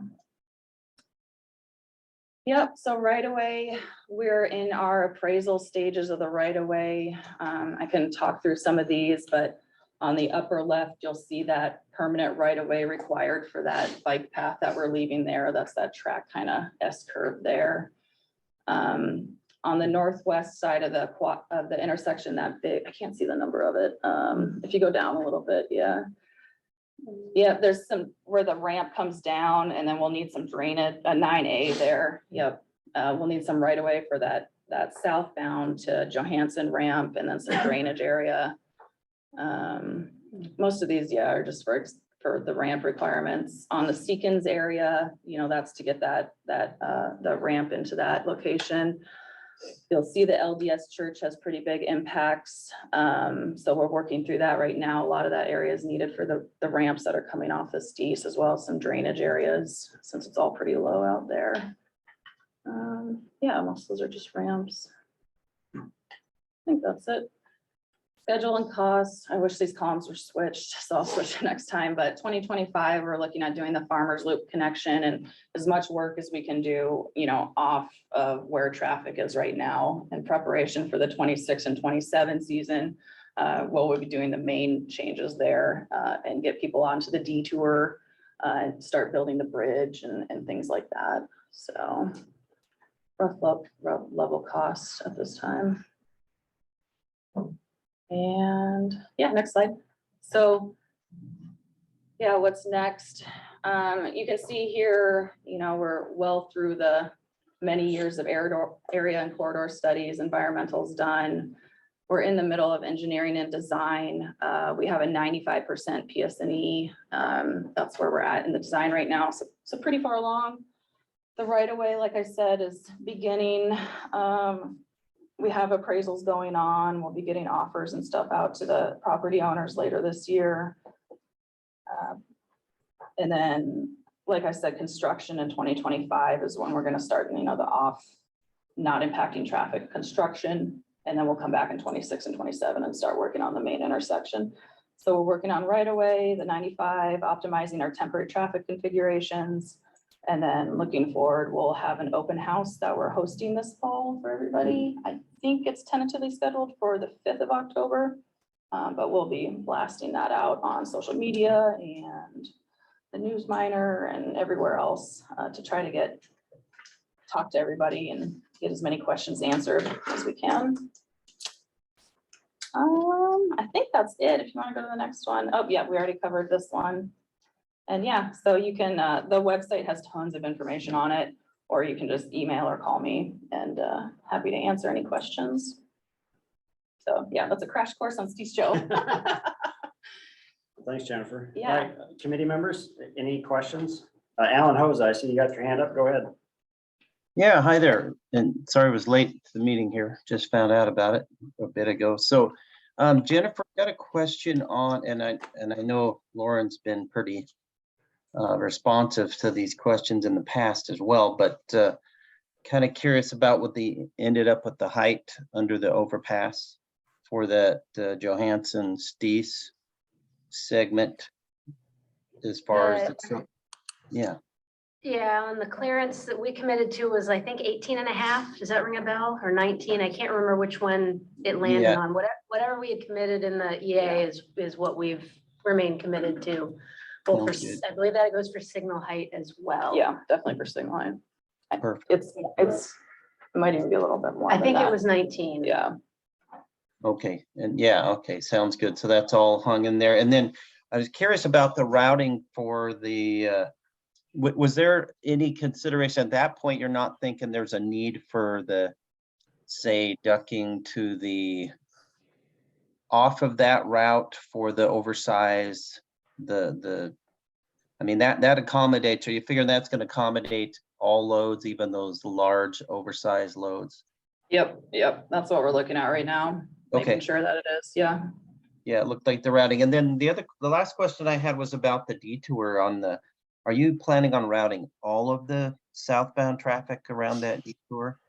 Yep, so right away, we're in our appraisal stages of the right of way. I can talk through some of these, but on the upper left, you'll see that permanent right of way required for that bike path that we're leaving there. That's that track kind of S curve there. On the northwest side of the intersection, that big, I can't see the number of it. If you go down a little bit, yeah. Yeah, there's some where the ramp comes down, and then we'll need some drainage, a 9A there. Yep. We'll need some right of way for that southbound to Johansson ramp, and then some drainage area. Most of these, yeah, are just for the ramp requirements. On the Seekins area, that's to get the ramp into that location. You'll see the LDS church has pretty big impacts. So we're working through that right now. A lot of that area is needed for the ramps that are coming off the Stees, as well as some drainage areas, since it's all pretty low out there. Yeah, most of those are just ramps. I think that's it. Schedule and costs. I wish these columns were switched, so I'll switch it next time. But 2025, we're looking at doing the Farmers Loop connection and as much work as we can do, off of where traffic is right now in preparation for the 26 and 27 season. We'll be doing the main changes there and get people onto the detour and start building the bridge and things like that. So rough level costs at this time. And yeah, next slide. So yeah, what's next? You can see here, we're well through the many years of area and corridor studies, environmentals done. We're in the middle of engineering and design. We have a 95% PS&E. That's where we're at in the design right now. So pretty far along. The right of way, like I said, is beginning. We have appraisals going on. We'll be getting offers and stuff out to the property owners later this year. And then, like I said, construction in 2025 is when we're going to start, the off, not impacting traffic construction. And then we'll come back in 26 and 27 and start working on the main intersection. So we're working on right away, the 95, optimizing our temporary traffic configurations. And then looking forward, we'll have an open house that we're hosting this fall for everybody. I think it's tentatively scheduled for the 5th of October, but we'll be blasting that out on social media and the News Miner and everywhere else to try to talk to everybody and get as many questions answered as we can. I think that's it. If you want to go to the next one. Oh yeah, we already covered this one. And yeah, so you can, the website has tons of information on it, or you can just email or call me, and happy to answer any questions. So yeah, that's a crash course on Steve's Joe. Thanks, Jennifer. Yeah. All right, committee members, any questions? Alan Hose, I see you got your hand up. Go ahead. Yeah, hi there. And sorry I was late to the meeting here. Just found out about it a bit ago. So Jennifer, got a question on, and I know Lauren's been pretty responsive to these questions in the past as well, but kind of curious about what they ended up with the height under the overpass for that Johansson Stees segment as far as the, yeah. Yeah, and the clearance that we committed to was, I think, 18 and a half. Does that ring a bell? Or 19? I can't remember which one it landed Yeah. on. Whatever we had committed in the EA is what we've remained committed to. Both for, Sounds good. I believe that goes for signal height as well. Yeah, definitely for signal line. Perfect. It might even be a little bit more. I than think it that. was 19. Yeah. Okay, and yeah, okay, sounds good. So that's all hung in there. And then I was curious about the routing for the, was there any consideration at that point? You're not thinking there's a need for the, say, ducking to the, off of that route for the oversized, I mean, that accommodates, are you figuring that's gonna accommodate all loads, even those large oversized loads? Yep, that's what we're looking at right now. Making Okay. sure that it is, yeah. Yeah, it looked like the routing. And then the last question I had was about the detour on the, are you planning on routing all of the southbound traffic around that detour?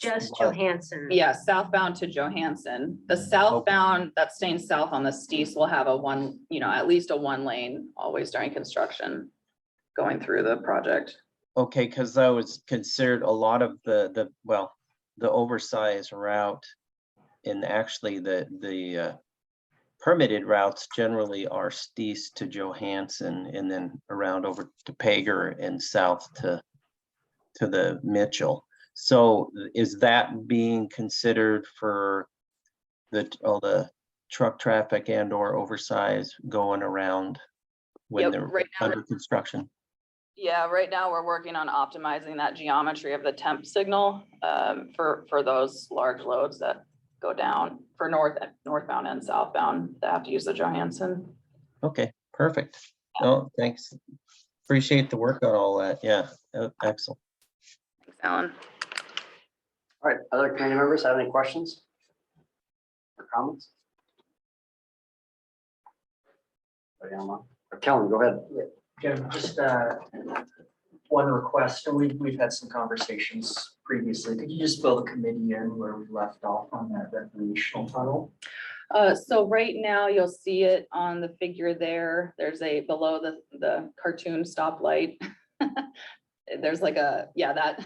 Just Well, Johansson. Yeah, southbound to Johansson. The southbound that's staying south on the Stees will have a one, at least a one lane always during construction going through the project. Okay, because I was considered a lot of the oversized route, and actually the permitted routes generally are Stees to Johansson and then around over to Pager and south to the Mitchell. So is that being considered for all the truck traffic and or oversized going around when Yep, they're right now under construction? Yeah, right now we're working on optimizing that geometry of the temp signal for those large loads that go down for northbound and southbound that have to use the Johansson. Okay, perfect. Oh, thanks. Appreciate the work on all that. Yeah, excellent. Thanks, Alan. All right, other committee members have any questions or comments? Kellen, go ahead. Jim, just one request, and we've had some conversations previously. Could you just fill the committee in where we left off on that recreational tunnel? So right now you'll see it on the figure there. There's below the cartoon stoplight. There's like that.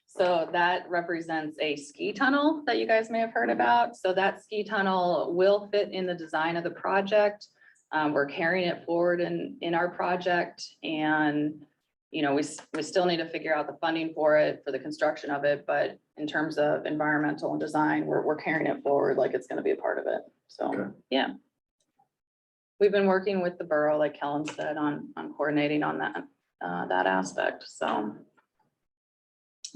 So that represents a ski tunnel that you guys may have heard about. So that ski tunnel will fit in the design of the project. We're carrying it forward in our project, and we still need to figure out the funding for it, for the construction of it, but in terms of environmental and design, we're carrying it forward like it's gonna be a part of it. So, yeah. We've been working with the borough, like Kellen said, on coordinating on that aspect, so.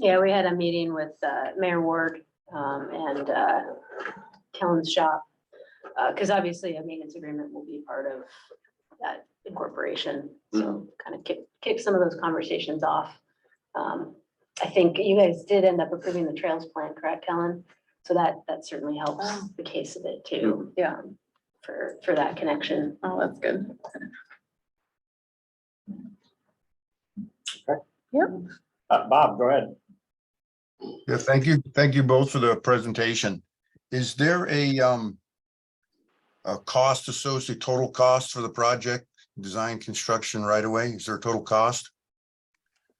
Yeah, we had a meeting with Mayor Ward and Kellen's shop. Because obviously a maintenance agreement will be part of that incorporation. So kind of kick some of those conversations off. I think you guys did end up approving the trails plan, correct, Kellen? So that certainly helps the case of it too. Yeah. For that connection. Oh, that's good. Okay. Yep. Bob, go ahead. Yeah, thank you. Thank you both for the presentation. Is there a cost associated, total cost for the project, design, construction right away? Is there a total cost?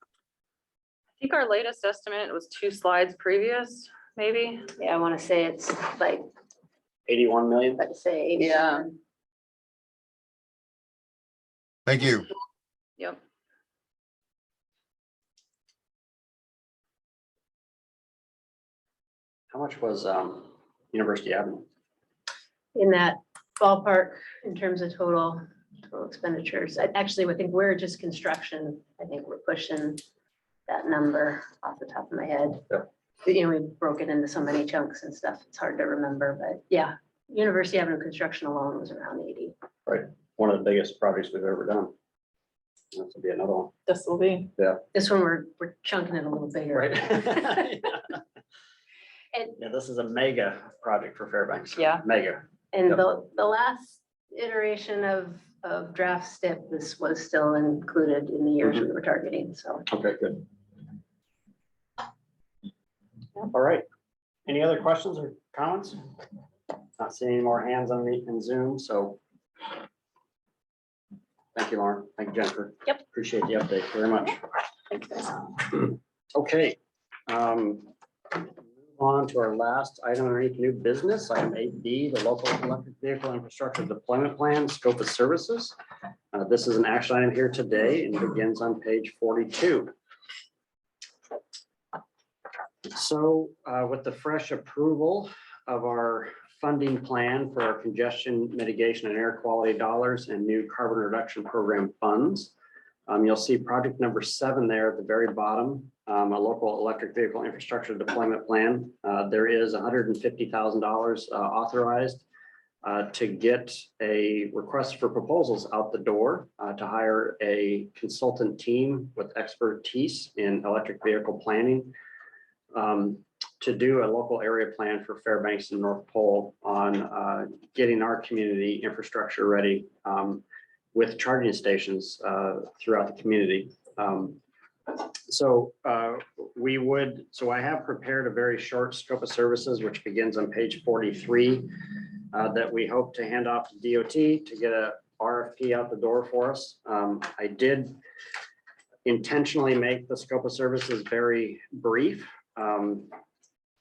I think our latest estimate was 2 slides previous, maybe. Yeah, I want to say it's like, 81 million. let's say. Yeah. Thank you. Yep. How much was University Avenue? In that ballpark in terms of total. total expenditures. Actually, I think we're just construction. I think we're pushing that number off the top of my head. Yep. You know, we broke it into so many chunks and stuff. It's hard to remember, but yeah, University Avenue construction alone was around 80. One of the biggest projects we've ever done. This will be another one. This will be. This one, we're chunking it a little bigger. Right. And- Yeah, this is a mega project for Fairbanks. Yeah. Mega. And Yep. the last iteration of draft STIP, this was still included in the years we were targeting, so. Okay, good. All right. Any other questions or comments? Not seeing any more hands on me in Zoom, so. Thank you, Lauren. Thank you, Jennifer. Yep. Appreciate the update very much. Thanks, guys. Okay. Move on to our last item underneath new business, item 8B, the local electric vehicle infrastructure deployment plan, scope of services. This is an action item here today and begins on page 42. So with the fresh approval of our funding plan for our congestion mitigation and air quality dollars and new carbon reduction program funds, you'll see project number 7 there at the very bottom, a local electric vehicle infrastructure deployment plan. There is $150,000 authorized to get a request for proposals out the door to hire a consultant team with expertise in electric vehicle planning to do a local area plan for Fairbanks and North Pole on getting our community infrastructure ready with charging stations throughout the community. So I have prepared a very short scope of services, which begins on page 43, that we hope to hand off to DOT to get a RFP out the door for us. I did intentionally make the scope of services very brief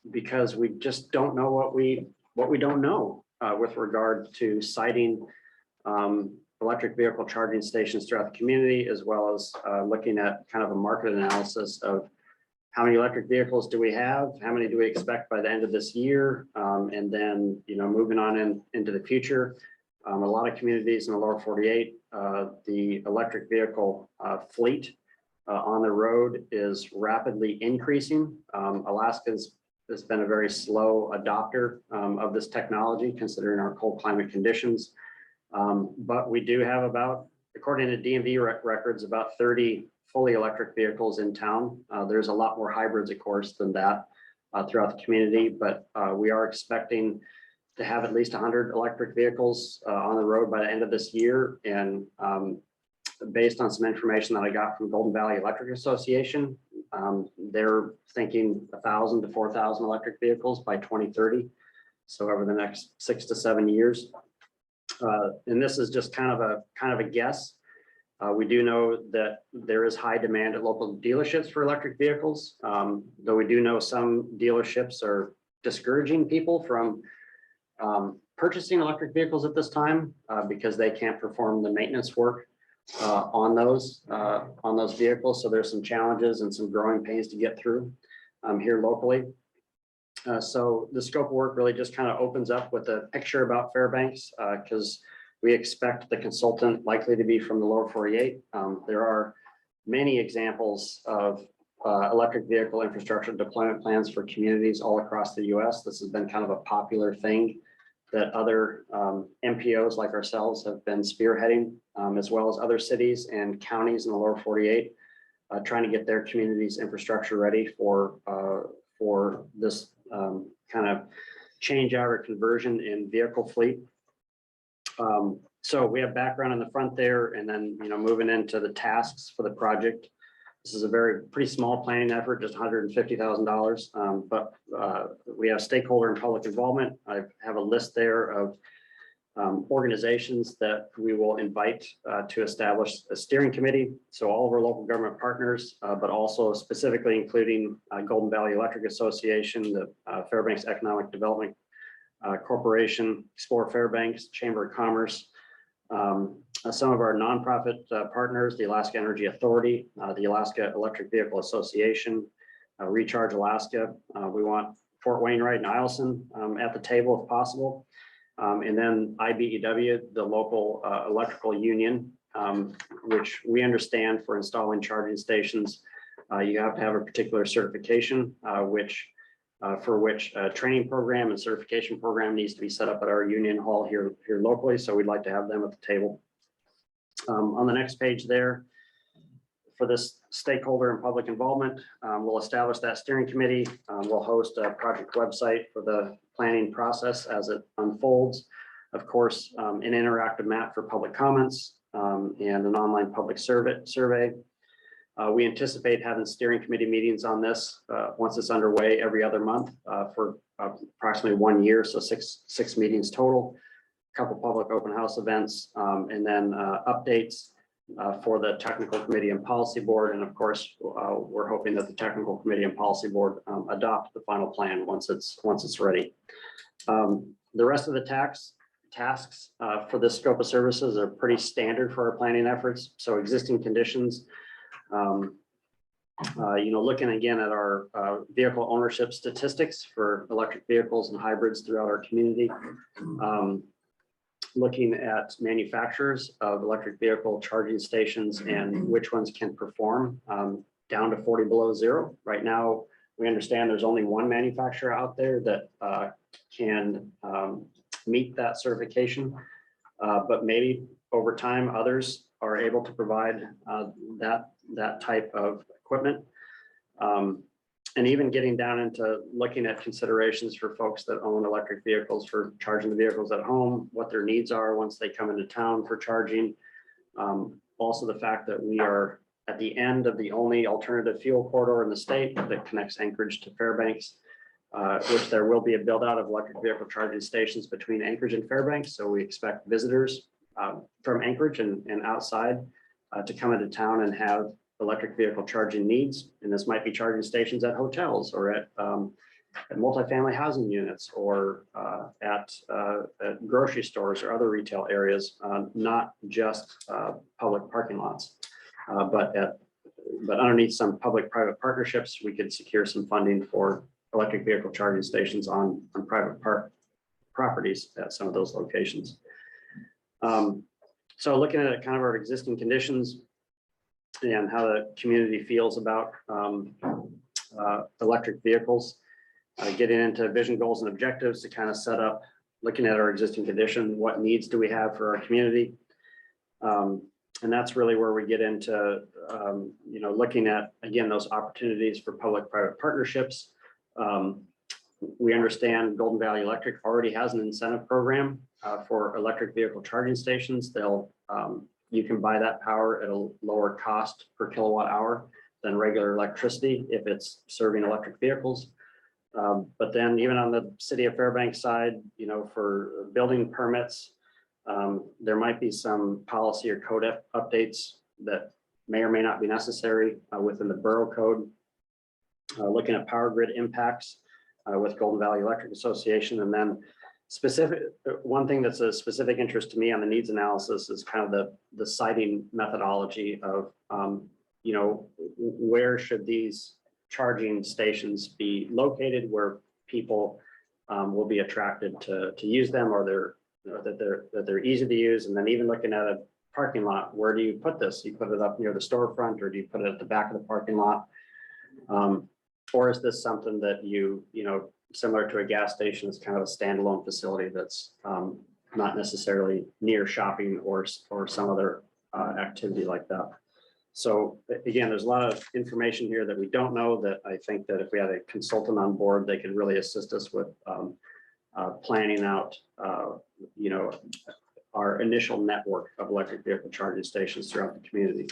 because we just don't know what we don't know with regard to siting electric vehicle charging stations throughout the community, as well as looking at kind of a market analysis of how many electric vehicles do we have, how many do we expect by the end of this year, and then, you know, moving on into the future. A lot of communities in the lower 48, the electric vehicle fleet on the road is rapidly increasing. Alaska has been a very slow adopter of this technology, considering our cold climate conditions. But we do have about, according to DMV records, about 30 fully electric vehicles in town. There's a lot more hybrids, of course, than that throughout the community, but we are expecting to have at least 100 electric vehicles on the road by the end of this year. And based on some information that I got from Golden Valley Electric Association, they're thinking 1,000 to 4,000 electric vehicles by 2030. So over the next 6 to 7 years. And this is just kind of a guess. We do know that there is high demand at local dealerships for electric vehicles, though we do know some dealerships are discouraging people from purchasing electric vehicles at this time because they can't perform the maintenance work on those vehicles. So there's some challenges and some growing pains to get through here locally. So the scope of work really just kind of opens up with a picture about Fairbanks because we expect the consultant likely to be from the lower 48. There are many examples of electric vehicle infrastructure deployment plans for communities all across the US. This has been kind of a popular thing that other MPOs like ourselves have been spearheading, as well as other cities and counties in the lower 48, trying to get their communities infrastructure ready for this kind of change out or conversion in vehicle fleet. So we have background in the front there, and then, you know, moving into the tasks for the project. This is a pretty small planning effort, just $150,000. But we have stakeholder and public involvement. I have a list there of organizations that we will invite to establish a steering committee. So all of our local government partners, but also specifically including Golden Valley Electric Association, the Fairbanks Economic Development Corporation, Explore Fairbanks, Chamber of Commerce, some of our nonprofit partners, the Alaska Energy Authority, the Alaska Electric Vehicle Association, Recharge Alaska. We want Fort Wainwright and Eielson at the table if possible. And then IBEW, the local electrical union, which we understand for installing charging stations, you have to have a particular certification, for which a training program and certification program needs to be set up at our union hall here locally. So we'd like to have them at the table. On the next page there, for this stakeholder and public involvement, we'll establish that steering committee. We'll host a project website for the planning process as it unfolds. Of course, an interactive map for public comments and an online public survey. We anticipate having steering committee meetings on this once it's underway every other month for approximately 1 year, so six meetings total, a couple public open house events, and then updates for the technical committee and policy board. And of course, we're hoping that the technical committee and policy board adopt the final plan once it's ready. The rest of the tasks for this scope of services are pretty standard for our planning efforts. So existing conditions, looking again at our vehicle ownership statistics for electric vehicles and hybrids throughout our community. Looking at manufacturers of electric vehicle charging stations and which ones can perform down to 40 below zero. Right now, we understand there's only one manufacturer out there that can meet that certification, but maybe over time others are able to provide that type of equipment. And even getting down into looking at considerations for folks that own electric vehicles for charging the vehicles at home, what their needs are once they come into town for charging. Also the fact that we are at the end of the only alternative fuel corridor in the state that connects Anchorage to Fairbanks, which there will be a build out of electric vehicle charging stations between Anchorage and Fairbanks. So we expect visitors from Anchorage and outside to come into town and have electric vehicle charging needs. And this might be charging stations at hotels or at multifamily housing units or at grocery stores or other retail areas, not just public parking lots. But underneath some public-private partnerships, we could secure some funding for electric vehicle charging stations on private properties at some of those locations. So looking at kind of our existing conditions and how the community feels about electric vehicles, getting into vision, goals, and objectives to kind of set up, looking at our existing condition, what needs do we have for our community? And that's really where we get into, looking at, again, those opportunities for public-private partnerships. We understand Golden Valley Electric already has an incentive program for electric vehicle charging stations. You can buy that power at a lower cost per kilowatt hour than regular electricity if it's serving electric vehicles. But then even on the city of Fairbanks side, for building permits, there might be some policy or code updates that may or may not be necessary within the borough code. Looking at power grid impacts with Golden Valley Electric Association. And then one thing that's a specific interest to me on the needs analysis is kind of the siting methodology of, where should these charging stations be located where people will be attracted to use them, or that they're easy to use. And then even looking at a parking lot, where do you put this? You put it up near the storefront, or do you put it at the back of the parking lot? Or is this something that similar to a gas station, is kind of a standalone facility that's not necessarily near shopping or some other activity like that? So again, there's a lot of information here that we don't know, that I think that if we had a consultant on board, they could really assist us with planning out, our initial network of electric vehicle charging stations throughout the community.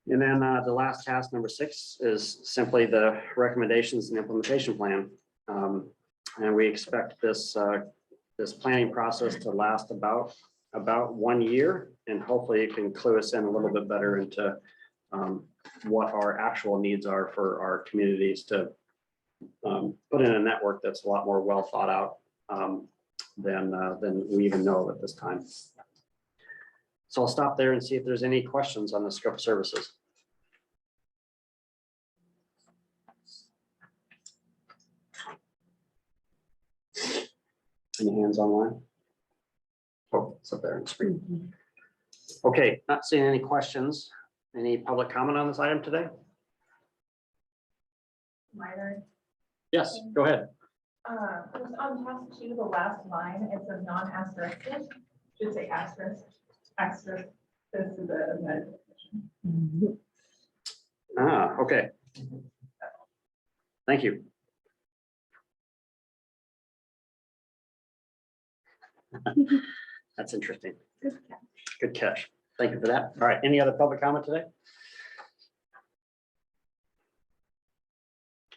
And then the last task, number 6, is simply the recommendations and implementation plan. And we expect this planning process to last about 1 year, and hopefully it can clue us in a little bit better into what our actual needs are for our communities to put in a network that's a lot more well thought out than we even know at this time. So I'll stop there and see if there's any questions on the scope of services. Any hands online? Oh, it's up there on the screen. Okay, not seeing any questions. Any public comment on this item today? Minor. Yes, go ahead. Just on task 2, the last line, it says non-asterisk, should say asterisk, asterisk. This is the amendment. Okay. Thank you. That's interesting. Good catch. Thank you for that. All right, any other public comment today?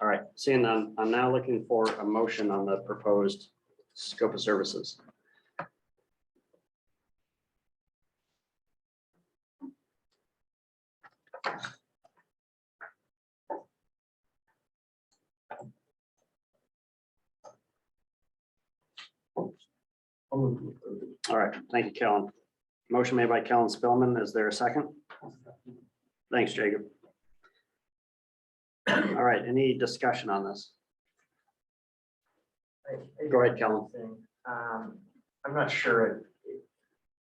All right, seeing none, I'm now looking for a motion on the proposed scope of services. All right, thank you, Kellen. Motion made by Kellen Spillman. Is there a second? Thanks, Jacob. All right, any discussion on this? Go ahead, Kellen. I'm not sure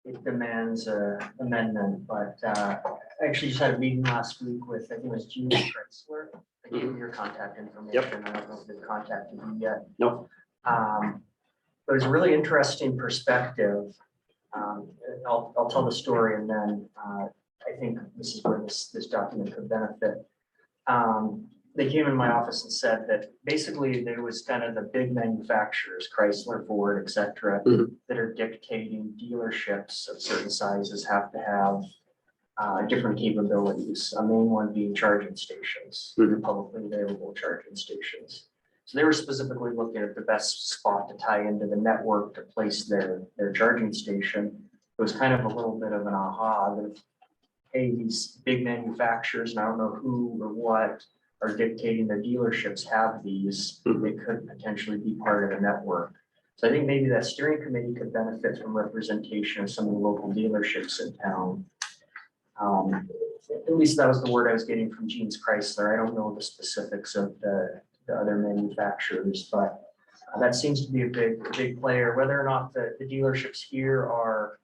it demands a amendment, but I actually just had a meeting last week with, I think it was Gene Chrysler. I gave him your contact information. I don't know if they've contacted you yet. Nope. It was a really interesting perspective. I'll tell the story and then I think this is where this document could benefit. They came in my office and said that basically there was kind of the big manufacturers, Chrysler, Ford, et cetera, that are dictating dealerships of certain sizes have to have different capabilities. A main one being charging stations, publicly available charging stations. So they were specifically looking at the best spot to tie into the network to place their charging station. It was kind of a little bit of an aha that, hey, these big manufacturers, and I don't know who or what, are dictating their dealerships have these, they could potentially be part of the network. So I think maybe that steering committee could benefit from representation of some of the local dealerships in town. At least that was the word I was getting from Gene's Chrysler. I don't know the specifics of the other manufacturers, but that seems to be a big player. Whether or not the dealerships here are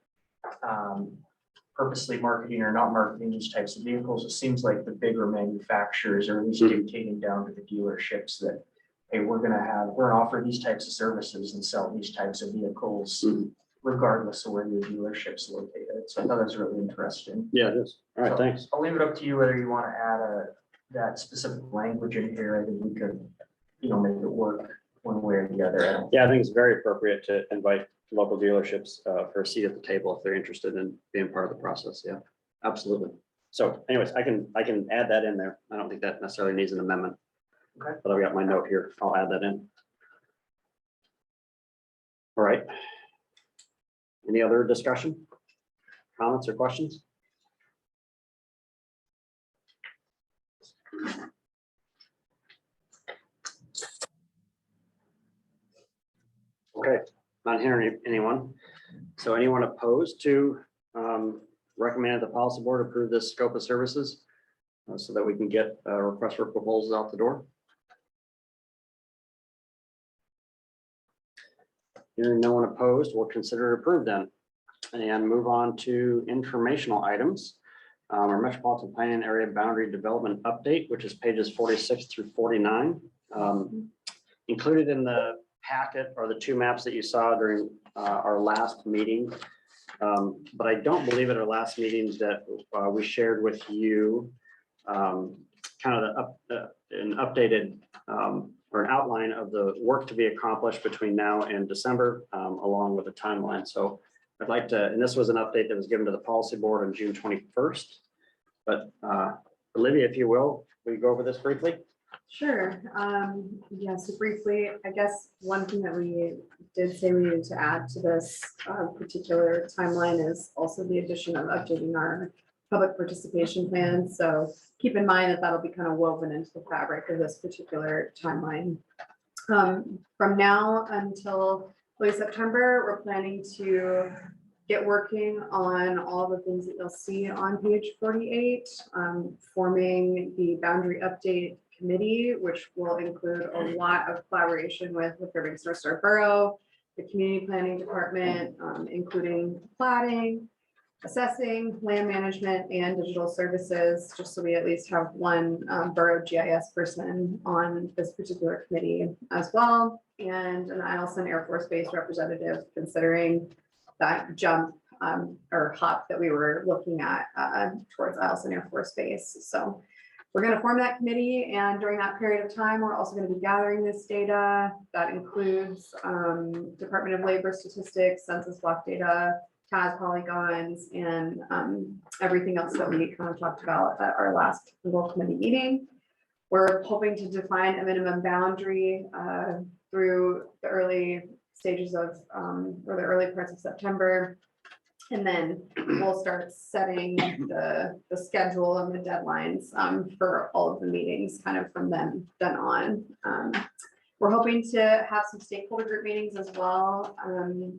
purposely marketing or not marketing these types of vehicles, it seems like the bigger manufacturers are at least dictating down to the dealerships that, hey, we're gonna offer these types of services and sell these types of vehicles regardless of where your dealership's located. So I thought that was really interesting. Yeah, it is. All right, So thanks. I'll leave it up to you whether you want to add that specific language in here. I think we could, make it work one way or the other. Yeah, I think it's very appropriate to invite local dealerships for a seat at the table if they're interested in being part of the process. Yeah, absolutely. So anyways, I can add that in there. I don't think that necessarily needs an amendment. Okay. But I've got my note here. I'll add that in. All right. Any other discussion? Comments or questions? Okay, not hearing anyone. So anyone opposed to recommend the policy board approve this scope of services so that we can get a request for proposals out the door? Hearing no one opposed, we'll consider it approved then and move on to informational items. Our Metropolitan Planning Area Boundary Development Update, which is pages 46 through 49. Included in the packet are the two maps that you saw during our last meeting. But I don't believe at our last meetings that we shared with you kind of an updated or an outline of the work to be accomplished between now and December, along with a timeline. So I'd like to, and this was an update that was given to the policy board on June 21st. But Olivia, if you will go over this briefly? Sure. Yeah, so briefly, I guess one thing that we did say we needed to add to this particular timeline is also the addition of updating our public participation plan. So keep in mind that that'll be kind of woven into the fabric of this particular timeline. From now until late September, we're planning to get working on all the things that you'll see on page 48, forming the boundary update committee, which will include a lot of collaboration with the Fairbanks North Star Borough, the community planning department, including plating, assessing, land management, and digital services, just so we at least have one borough GIS person on this particular committee as well. And an Eielson Air Force Base representative, considering that jump or hop that we were looking at towards Eielson Air Force Base. So we're going to form that committee, and during that period of time, we're also going to be gathering this data. That includes Department of Labor statistics, census block data, TAS polygons, and everything else that we kind of talked about at our last Google committee meeting. We're hoping to define a minimum boundary through the early stages of, or the early parts of September. And then we'll start setting the schedule and the deadlines for all of the meetings kind of from then on. We're hoping to have some stakeholder group meetings as well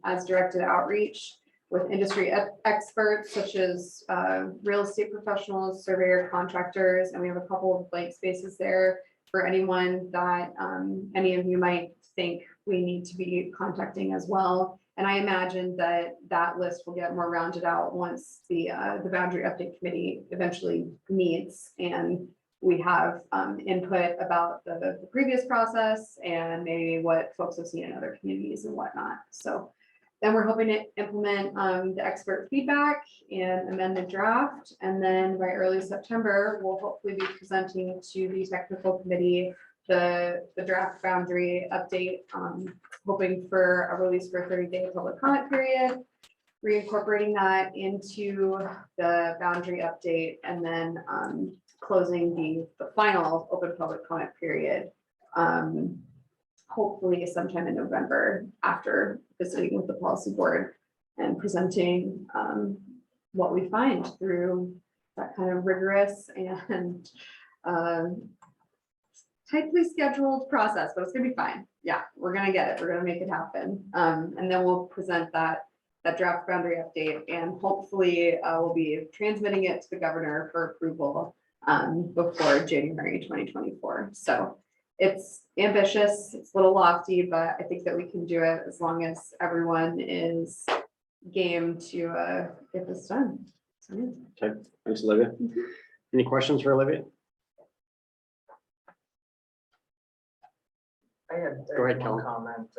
as directed outreach with industry experts such as real estate professionals, surveyor, contractors, and we have a couple of blank spaces there for anyone that any of you might think we need to be contacting as well. And I imagine that that list will get more rounded out once the boundary update committee eventually meets and we have input about the previous process and maybe what folks have seen in other communities and whatnot. So then we're hoping to implement the expert feedback and amend the draft. And then by early September, we'll hopefully be presenting to the technical committee the draft boundary update, hoping for a release for a 30-day public comment period, reincorporating that into the boundary update, and then closing the final open public comment period, hopefully sometime in November after visiting with the policy board and presenting what we find through that kind of rigorous and tightly scheduled process, but it's gonna be fine. Yeah, we're gonna get it. We're gonna make it happen. And then we'll present that draft boundary update, and hopefully we'll be transmitting it to the governor for approval before January 2024. So it's ambitious, it's a little lofty, but I think that we can do it as long as everyone is game to get this done. So, yeah. Okay, thanks, Olivia. Any questions for Olivia? I had Go ahead, one Kellen. comment.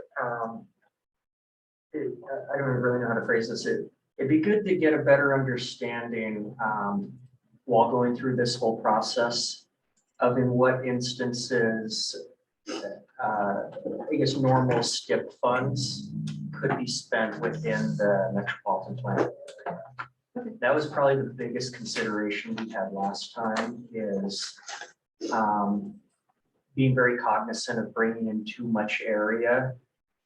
I don't really know how to phrase this. It'd be good to get a better understanding while going through this whole process of in what instances, I guess, normal STIP funds could be spent within the metropolitan plan. That was probably the biggest consideration we had last time, is being very cognizant of bringing in too much area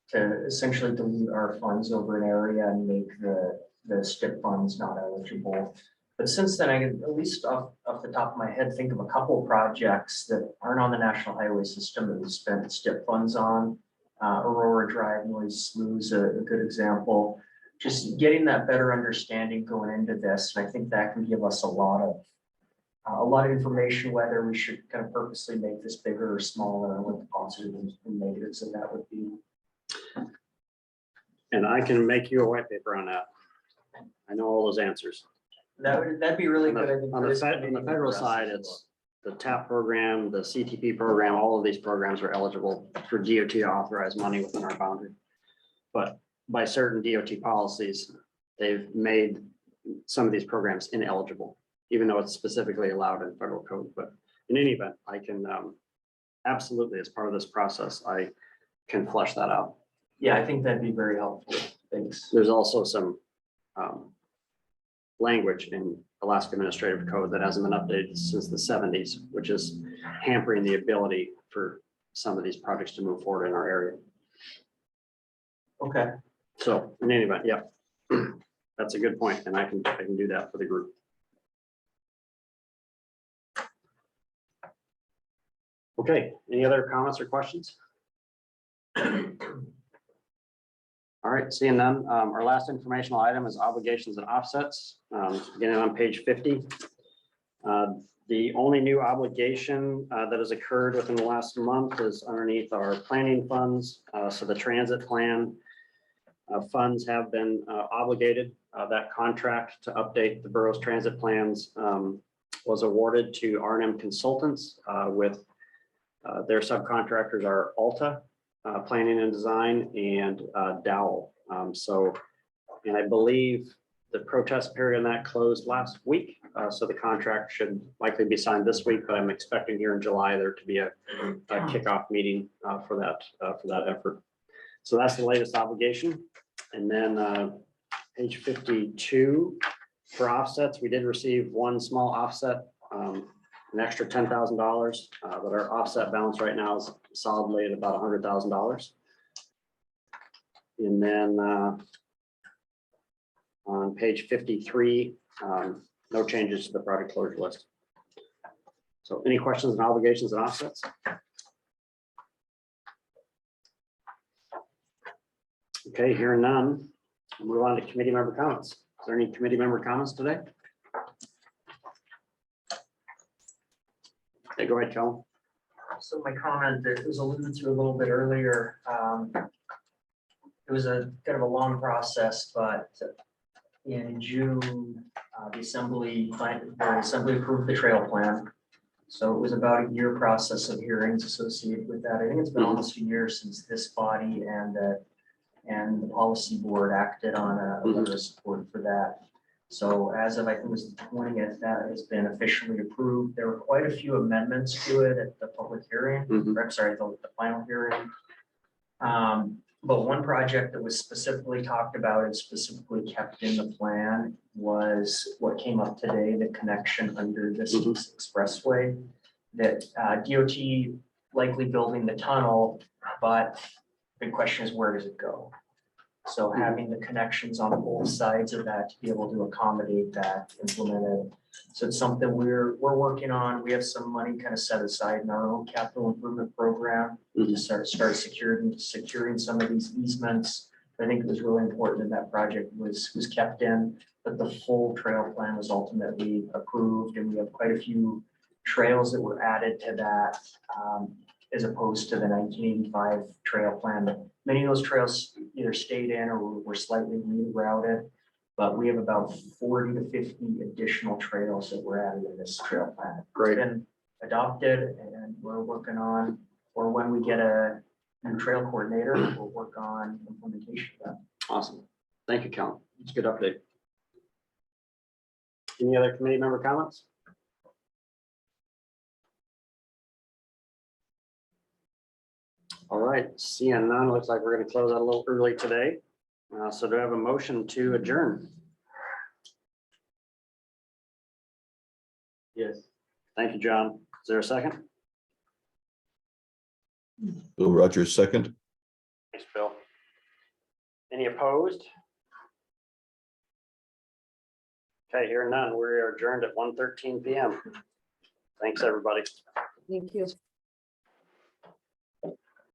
to essentially dilute our funds over an area and make the STIP funds not eligible. But since then, I can, at least off the top of my head, think of a couple of projects that aren't on the national highway system that we spent STIP funds on. Aurora Drive, Noise Slough's a good example. Just getting that better understanding going into this, and I think that can give us a lot of information, whether we should kind of purposely make this bigger or smaller, and what the positives and negatives of that would be. And I can make you a white paper on that. I know all those answers. That'd be really good. I think, On for the this on committee the and federal for us side, as it's the TAP program, the CTP program, all of these programs are eligible for DOT to authorize money within our boundary. But by certain DOT policies, they've made some of these programs ineligible, even though it's specifically allowed in federal code. But in any event, I can absolutely, as part of this process, I can flesh that out. Yeah, I think that'd be very helpful. Thanks. There's also some language in Alaska Administrative Code that hasn't been updated since the 70s, which is hampering the ability for some of these projects to move forward in our area. Okay. So in any event, yeah, that's a good point, and I can do that for the group. Okay, any other comments or questions? All right, seeing none, our last informational item is obligations and offsets, beginning on page 50. The only new obligation that has occurred within the last month is underneath our planning funds. So the transit plan Funds have been obligated. That contract to update the borough's transit plans was awarded to R&M Consultants with their subcontractors are Alta Planning and Design and Dowell. And I believe the protest period on that closed last week. So the contract should likely be signed this week, but I'm expecting here in July there to be a kickoff meeting for that effort. So that's the latest obligation. And then page 52 for offsets, we did receive one small offset, an extra $10,000, but our offset balance right now is solidly at about $100,000. And then on page 53, no changes to the project closure list. So any questions and obligations and offsets? Okay, hearing none, we'll move on to committee member comments. Is there any committee member comments today? Okay, go ahead, Kellen. So my comment that was alluded to a little bit earlier, it was a kind of a long process, but in June, the assembly approved the trail plan. So it was about a year process of hearings associated with that. I think it's been almost a year since this body and the policy board acted on a letter of support for that. So as of, I think it was the 20th, that has been officially approved. There were quite a few amendments to it at the public hearing, or I'm sorry, the final hearing. But one project that was specifically talked about and specifically kept in the plan was what came up today, the connection under this expressway. That DOT likely building the tunnel, but the question is, where does it go? So having the connections on both sides of that to be able to accommodate that, implement it. So it's something we're working on. We have some money kind of set aside in our own capital improvement program to start securing some of these easements. I think it was really important that project was kept in, but the full trail plan was ultimately approved, and we have quite a few trails that were added to that as opposed to the 1985 trail plan. Many of those trails either stayed in or were slightly rerouted, but we have about 40 to 50 additional trails that were added in this trail plan. Great. It's been adopted, and we're working on, or when we get a new trail coordinator, we'll work on implementation of that. Awesome. Thank you, Kellen. It's a good update. Any other committee member comments? All right, seeing none, looks like we're going to close out a little early today. So do I have a motion to adjourn? Yes. Thank you, John. Is there a second? Bill Rogers, second. Thanks, Bill. Any opposed? Okay, hearing none, we are adjourned at 1:13 p.m. Thanks, everybody. Thank you.